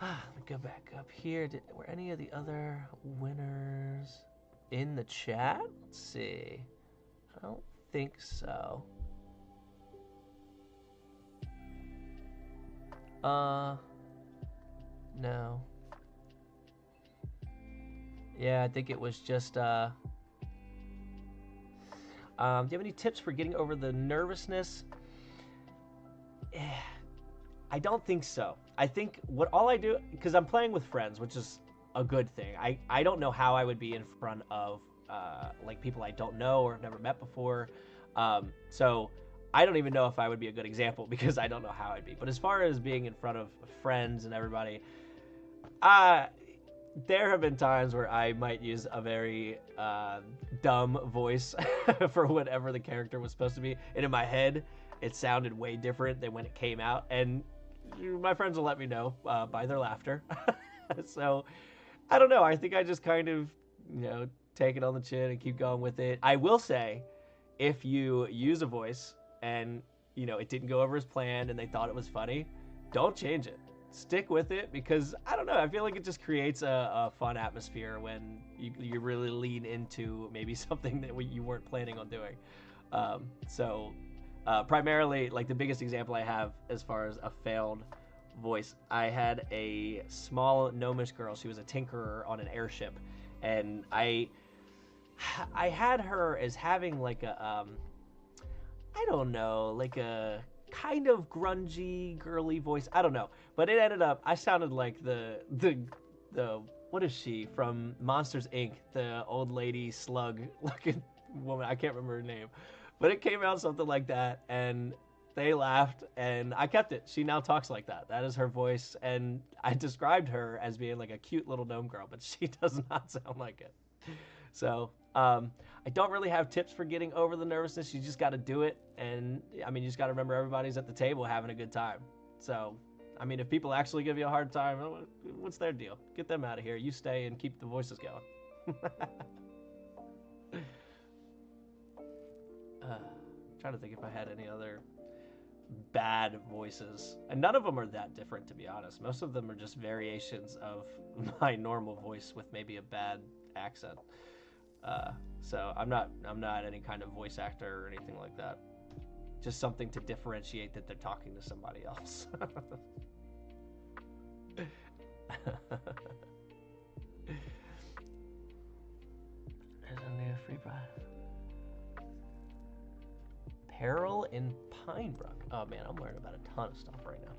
Let me go back up here. Were any of the other winners in the chat? Let's see. I don't think so. No. Yeah, I think it was just, do you have any tips for getting over the nervousness? I don't think so. I think all I do, because I'm playing with friends, which is a good thing. I don't know how I would be in front of, like, people I don't know or have never met before. So I don't even know if I would be a good example because I don't know how I'd be. But as far as being in front of friends and everybody, there have been times where I might use a very dumb voice for whatever the character was supposed to be. And in my head, it sounded way different than when it came out. And my friends will let me know by their laughter. So, I don't know. I think I just kind of, you know, take it on the chin and keep going with it. I will say, if you use a voice and, you know, it didn't go over as planned and they thought it was funny, don't change it. Stick with it because, I don't know, I feel like it just creates a fun atmosphere when you really lean into maybe something that you weren't planning on doing. Primarily, like, the biggest example I have as far as a failed voice, I had a small gnomish girl. She was a tinkerer on an airship, and I had her as having like a I don't know, like a kind of grungy, girly voice. I don't know, but it ended up I sounded like the what is she from Monsters Inc., the old lady slug looking woman. I can't remember her name. But it came out something like that, and they laughed, and I kept it. She now talks like that. That is her voice, and I described her as being like a cute little gnome girl, but she does not sound like it. So, I don't really have tips for getting over the nervousness. You just got to do it, and, I mean, you just got to remember everybody's at the table having a good time. So, I mean, if people actually give you a hard time, what's their deal? Get them out of here. You stay and keep the voices going. Trying to think if I had any other bad voices, and none of them are that different, to be honest. Most of them are just variations of my normal voice with maybe a bad accent. So I'm not any kind of voice actor or anything like that. Just something to differentiate that they're talking to somebody else. There's a new free buy. Peril in Pinebrook. Oh man, I'm learning about a ton of stuff right now.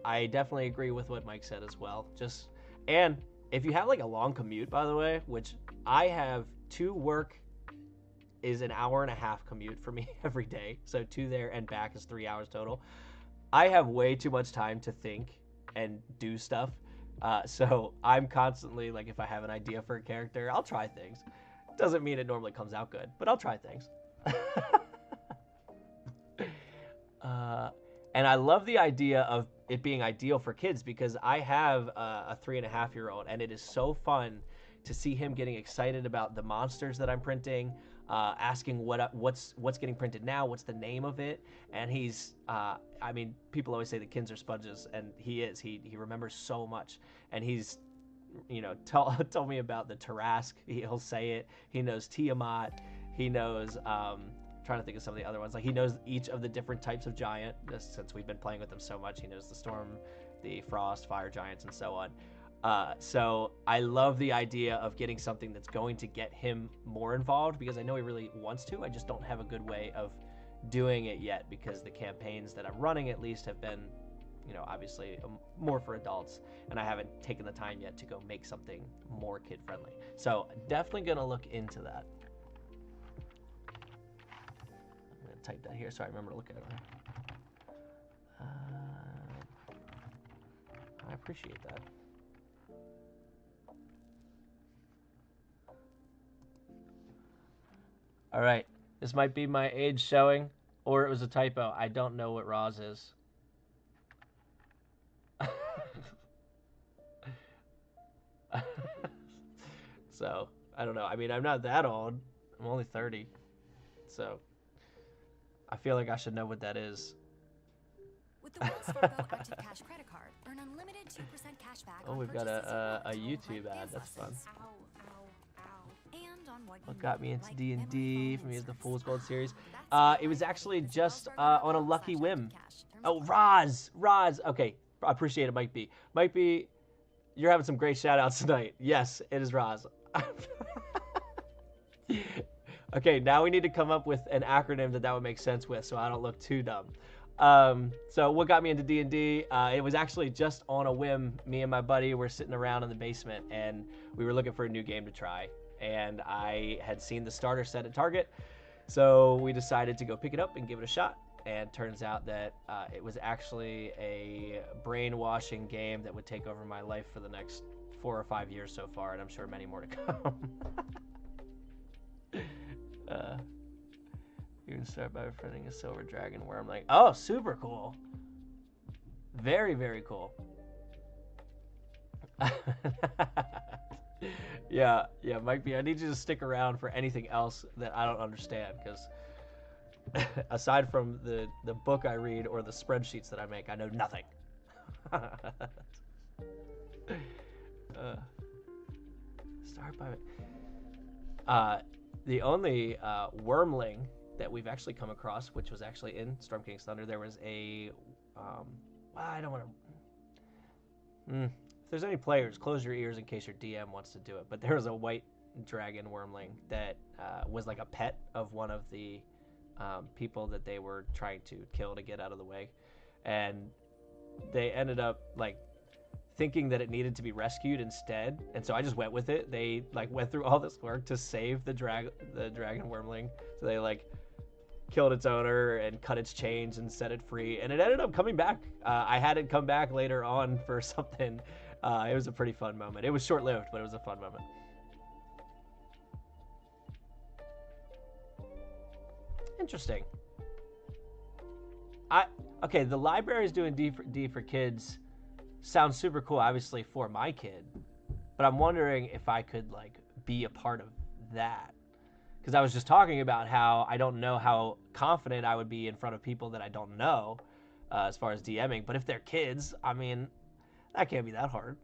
I definitely agree with what Mike said as well. And if you have like a long commute, by the way, which I have, to work is an hour and a half commute for me every day. So to there and back is 3 hours total. I have way too much time to think and do stuff. So I'm constantly, like, if I have an idea for a character, I'll try things. Doesn't mean it normally comes out good, but I'll try things. And I love the idea of it being ideal for kids, because I have a 3.5-year-old, and it is so fun to see him getting excited about the monsters that I'm printing, asking what's getting printed now, what's the name of it, and he's I mean, people always say the kids are sponges, and he remembers so much, and he's, you know, told me about the Tarask. He'll say it. He knows Tiamat. He knows trying to think of some of the other ones. Like, he knows each of the different types of giant, just since we've been playing with them so much. He knows the storm, the frost, fire giants, and so on. So I love the idea of getting something that's going to get him more involved, because I know he really wants to. I just don't have a good way of doing it yet, because the campaigns that I'm running, at least, have been, you know, obviously more for adults, and I haven't taken the time yet to go make something more kid friendly. So definitely gonna look into that. I'm gonna type that here so I remember to look at it. I appreciate that. All right, this might be my age showing, or it was a typo. I don't know what Roz is. So, I don't know. I mean, I'm not that old. I'm only 30. So, I feel like I should know what that is. With the Wells Fargo Active Cash credit card, earn unlimited 2% cash back. Oh, we've got a YouTube ad. That's fun. And on What got me into D&D for me is the Fool's Gold series. It was actually just on a lucky whim. Oh, Roz. Okay, I appreciate it, Mike B. Mike B, you're having some great shout-outs tonight. Yes, it is Roz. Okay, now we need to come up with an acronym that would make sense with, so I don't look too dumb. So what got me into D&D, it was actually just on a whim. Me and my buddy were sitting around in the basement, and we were looking for a new game to try. And I had seen the starter set at Target, so we decided to go pick it up and give it a shot. And turns out that it was actually a brainwashing game that would take over my life for the next 4 or 5 years so far, and I'm sure many more to come. You can start by befriending a silver dragon wormling. Oh, super cool. Very, very cool. Yeah, Mike B, I need you to stick around for anything else that I don't understand, because aside from the book I read or the spreadsheets that I make, I know nothing. Start by... the only wormling that we've actually come across, which was actually in Storm King's Thunder, there was a... I don't want to... If there's any players, close your ears in case your DM wants to do it. But there was a white dragon wormling that was like a pet of one of the people that they were trying to kill to get out of the way. And they ended up like thinking that it needed to be rescued instead. And so I just went with it. They like went through all this work to save the dragon wormling. So they like killed its owner and cut its chains and set it free. And it ended up coming back. I had it come back later on for something. It was a pretty fun moment. It was short-lived, but it was a fun moment. Interesting. Okay, the library is doing D for kids. Sounds super cool, obviously, for my kid. But I'm wondering if I could, like, be a part of that. Because I was just talking about how I don't know how confident I would be in front of people that I don't know as far as DMing. But if they're kids, I mean, that can't be that hard.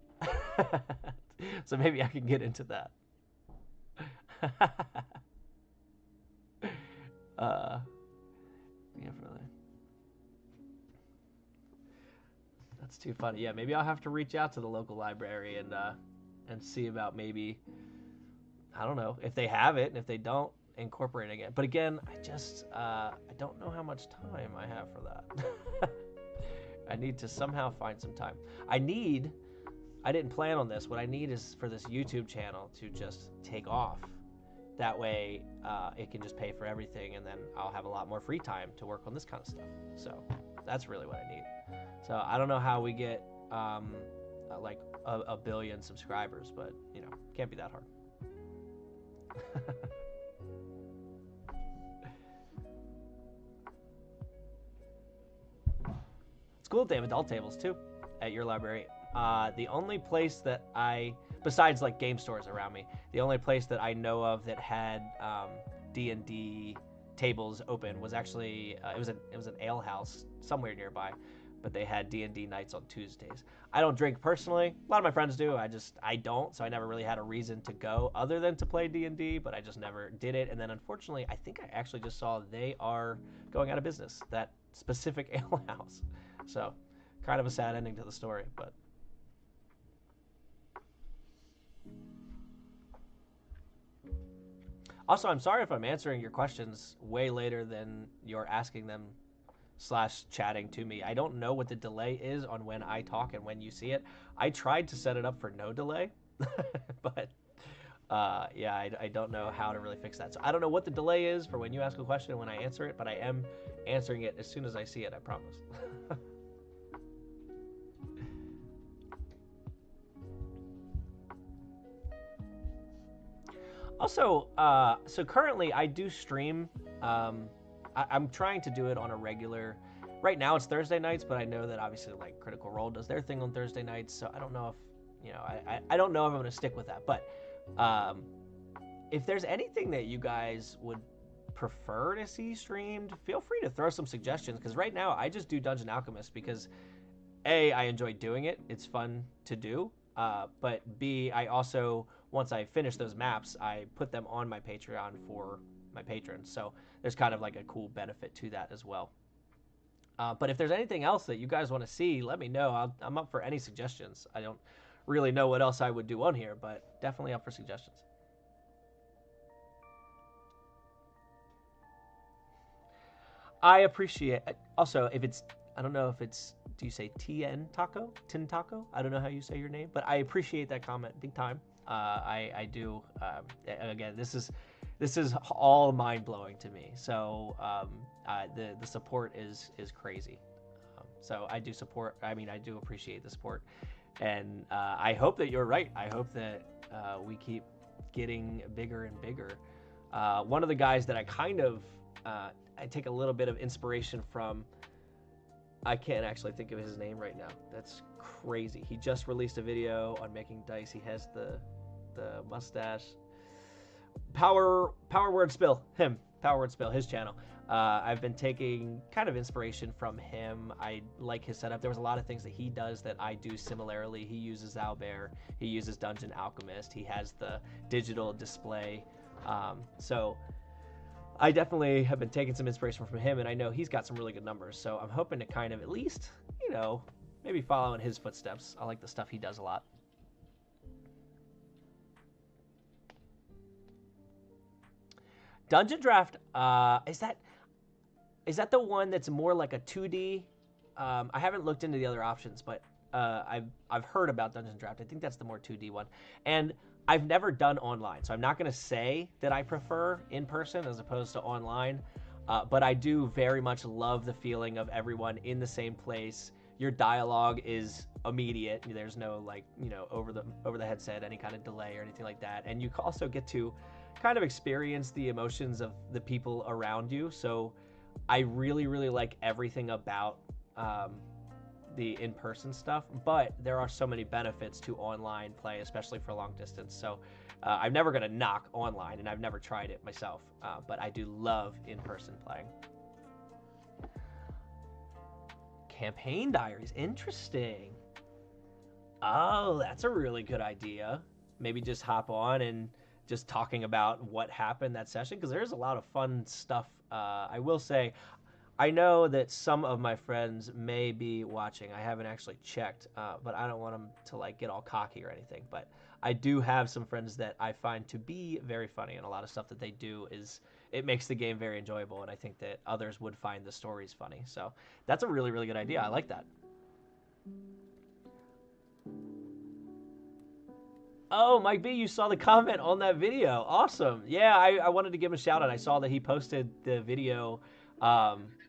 So maybe I can get into that. Yeah, really. That's too funny. Yeah, maybe I'll have to reach out to the local library and see about maybe, I don't know, if they have it, and if they don't, incorporating it. But again, I don't know how much time I have for that. I need to somehow find some time. I didn't plan on this. What I need is for this YouTube channel to just take off. That way, it can just pay for everything, and then I'll have a lot more free time to work on this kind of stuff. So that's really what I need. So I don't know how we get like a billion subscribers, but you know, can't be that hard. Let's cool that they have adult tables too at your library. The only place that besides like game stores around me, the only place that I know of that had D&D tables open was actually it was an ale house somewhere nearby, but they had D&D nights on Tuesdays. I don't drink personally. A lot of my friends do. I don't, so I never really had a reason to go other than to play D&D, but I just never did it. And then unfortunately, I think I actually just saw they are going out of business, that specific ale house. So kind of a sad ending to the story, but also, I'm sorry if I'm answering your questions way later than you're asking them / chatting to me. I don't know what the delay is on when I talk and when you see it. I tried to set it up for no delay, but yeah, I don't know how to really fix that. So I don't know what the delay is for when you ask a question and when I answer it, but I am answering it as soon as I see it, I promise. Also, so currently I do stream. I'm trying to do it on a regular. Right now it's Thursday nights, but I know that obviously like Critical Role does their thing on Thursday nights. So I don't know if, I don't know if I'm going to stick with that. But if there's anything that you guys would prefer to see streamed, feel free to throw some suggestions. Because right now I just do Dungeon Alchemist because A, I enjoy doing it. It's fun to do. But B, I also, once I finish those maps, I put them on my Patreon for my patrons. So there's kind of like a cool benefit to that as well. But if there's anything else that you guys want to see, let me know. I'm up for any suggestions. I don't really know what else I would do on here, but definitely up for suggestions. I appreciate it. Also, if it's, I don't know if it's, do you say TN Taco? Tin Taco? I don't know how you say your name, but I appreciate that comment big time. I do. Again, this is all mind-blowing to me. So the support is crazy. So I do support. I mean, I do appreciate the support, and I hope that you're right. I hope that we keep getting bigger and bigger. One of the guys that I kind of I take a little bit of inspiration from. I can't actually think of his name right now. That's crazy. He just released a video on making dice. He has the mustache. Power Word Spill. Him. Power Word Spill. His channel. I've been taking kind of inspiration from him. I like his setup. There was a lot of things that he does that I do similarly. He uses Owlbear. He uses Dungeon Alchemist. He has the digital display. So I definitely have been taking some inspiration from him, and I know he's got some really good numbers. So I'm hoping to kind of at least, maybe follow in his footsteps. I like the stuff he does a lot. Dungeon Draft, is that the one that's more like a 2D? I haven't looked into the other options, but I've heard about Dungeon Draft. I think that's the more 2D one. And I've never done online, so I'm not going to say that I prefer in person as opposed to online, but I do very much love the feeling of everyone in the same place. Your dialogue is immediate. There's no over the headset, any kind of delay or anything like that. And you also get to kind of experience the emotions of the people around you. So I really, really like everything about the in-person stuff, but there are so many benefits to online play, especially for long distance. So I'm never going to knock online, and I've never tried it myself, but I do love in-person playing. Campaign diaries, interesting. Oh, that's a really good idea. Maybe just hop on and just talking about what happened that session, because there's a lot of fun stuff. I will say, I know that some of my friends may be watching. I haven't actually checked, but I don't want them to get all cocky or anything. But I do have some friends that I find to be very funny, and a lot of stuff that they do it makes the game very enjoyable, and I think that others would find the stories funny. So that's a really, really good idea. I like that. Oh, Mike B, you saw the comment on that video. Awesome. Yeah, I wanted to give him a shout out. I saw that he posted the video.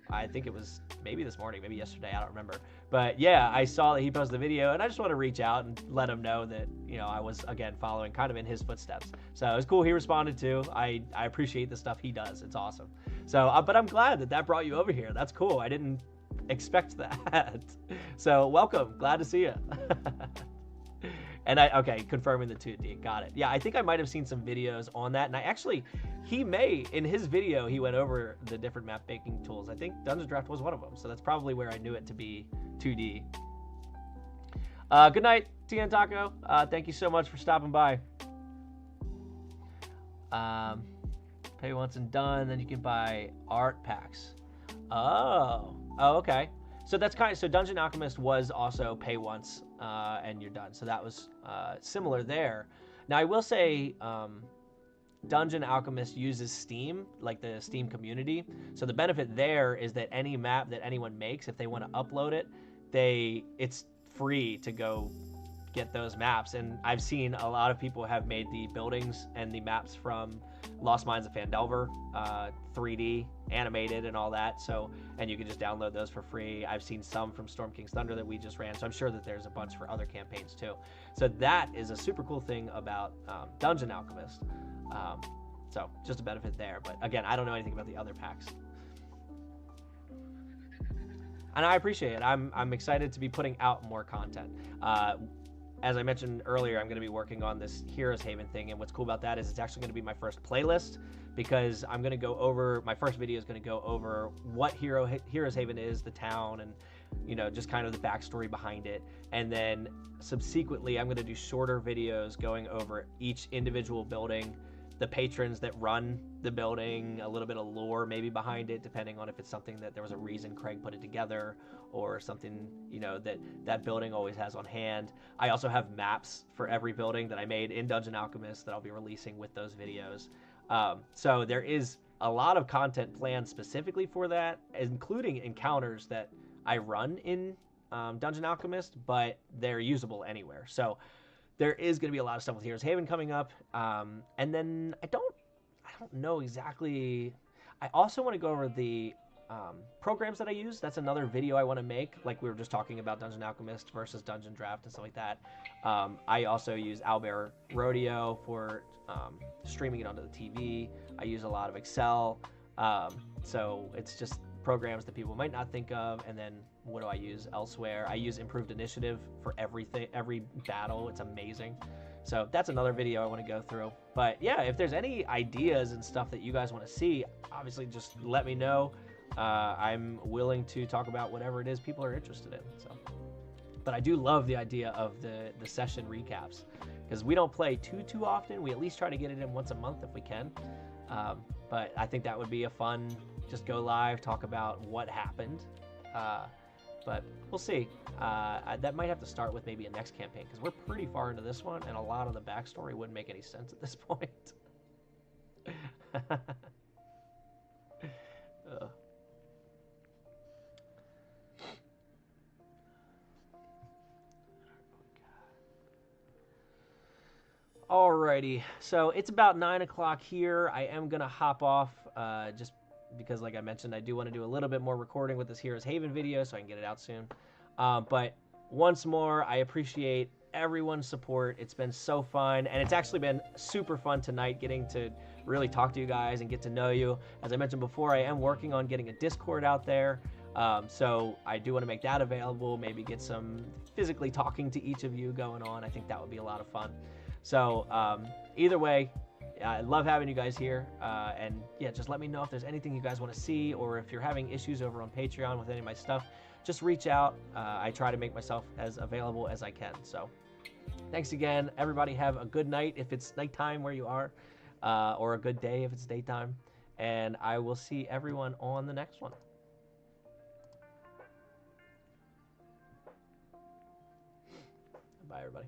I think it was maybe this morning, maybe yesterday, I don't remember. But yeah, I saw that he posted the video, and I just want to reach out and let him know that, I was, again, following kind of in his footsteps. So it was cool. He responded too. I appreciate the stuff he does. It's awesome. So, but I'm glad that brought you over here. That's cool. I didn't expect that. So welcome, glad to see you. And okay, confirming the 2D, got it. Yeah, I think I might have seen some videos on that, and in his video, he went over the different map making tools. I think Dungeon Draft was one of them, so that's probably where I knew it to be 2D. Good night, TN Taco. Thank you so much for stopping by. Pay once and done, then you can buy art packs. Oh, okay. So that's so Dungeon Alchemist was also pay once and you're done. So that was similar there. Now I will say Dungeon Alchemist uses Steam, like the Steam community. So the benefit there is that any map that anyone makes, if they want to upload it, it's free to go get those maps. And I've seen a lot of people have made the buildings and the maps from Lost Mines of Phandelver 3D animated and all that, so, and you can just download those for free. I've seen some from Storm King's Thunder that we just ran, so I'm sure that there's a bunch for other campaigns too. So that is a super cool thing about Dungeon Alchemist. So just a benefit there, but again, I don't know anything about the other packs. And I appreciate it. I'm excited to be putting out more content. As I mentioned earlier, I'm going to be working on this Heroes Haven thing, and what's cool about that is it's actually going to be my first playlist, because I'm going to go over, my first video is going to go over what Heroes Haven is, the town, and, you know, just kind of the backstory behind it. And then subsequently, I'm going to do shorter videos going over each individual building, the patrons that run the building, a little bit of lore maybe behind it, depending on if it's something that there was a reason Craig put it together, or something, you know, that building always has on hand. I also have maps for every building that I made in Dungeon Alchemist that I'll be releasing with those videos. So there is a lot of content planned specifically for that, including encounters that I run in Dungeon Alchemist, but they're usable anywhere. So there is going to be a lot of stuff with Heroes Haven coming up. And then I don't know exactly. I also want to go over the programs that I use. That's another video I want to make. Like we were just talking about Dungeon Alchemist versus Dungeon Draft and stuff like that. I also use Owlbear Rodeo for streaming it onto the TV. I use a lot of Excel. So it's just programs that people might not think of. And then what do I use elsewhere? I use Improved Initiative for everything, every battle. It's amazing. So that's another video I want to go through. But yeah, if there's any ideas and stuff that you guys want to see, obviously just let me know. I'm willing to talk about whatever it is people are interested in. So, but I do love the idea of the session recaps, because we don't play too often. We at least try to get it in once a month if we can. But I think that would be a fun, just go live, talk about what happened. But we'll see. That might have to start with maybe a next campaign, because we're pretty far into this one, and a lot of the backstory wouldn't make any sense at this point. Alrighty, so it's about 9 o'clock here. I am gonna hop off just because, like I mentioned, I do want to do a little bit more recording with this Heroes Haven video so I can get it out soon. But once more, I appreciate everyone's support. It's been so fun, and it's actually been super fun tonight getting to really talk to you guys and get to know you. As I mentioned before, I am working on getting a Discord out there. So I do want to make that available, maybe get some physically talking to each of you going on. I think that would be a lot of fun. So either way, I love having you guys here, and yeah, just let me know if there's anything you guys want to see, or if you're having issues over on Patreon with any of my stuff, just reach out. I try to make myself as available as I can. So thanks again, everybody. Have a good night if it's nighttime where you are, or a good day if it's daytime, and I will see everyone on the next one. Bye, everybody.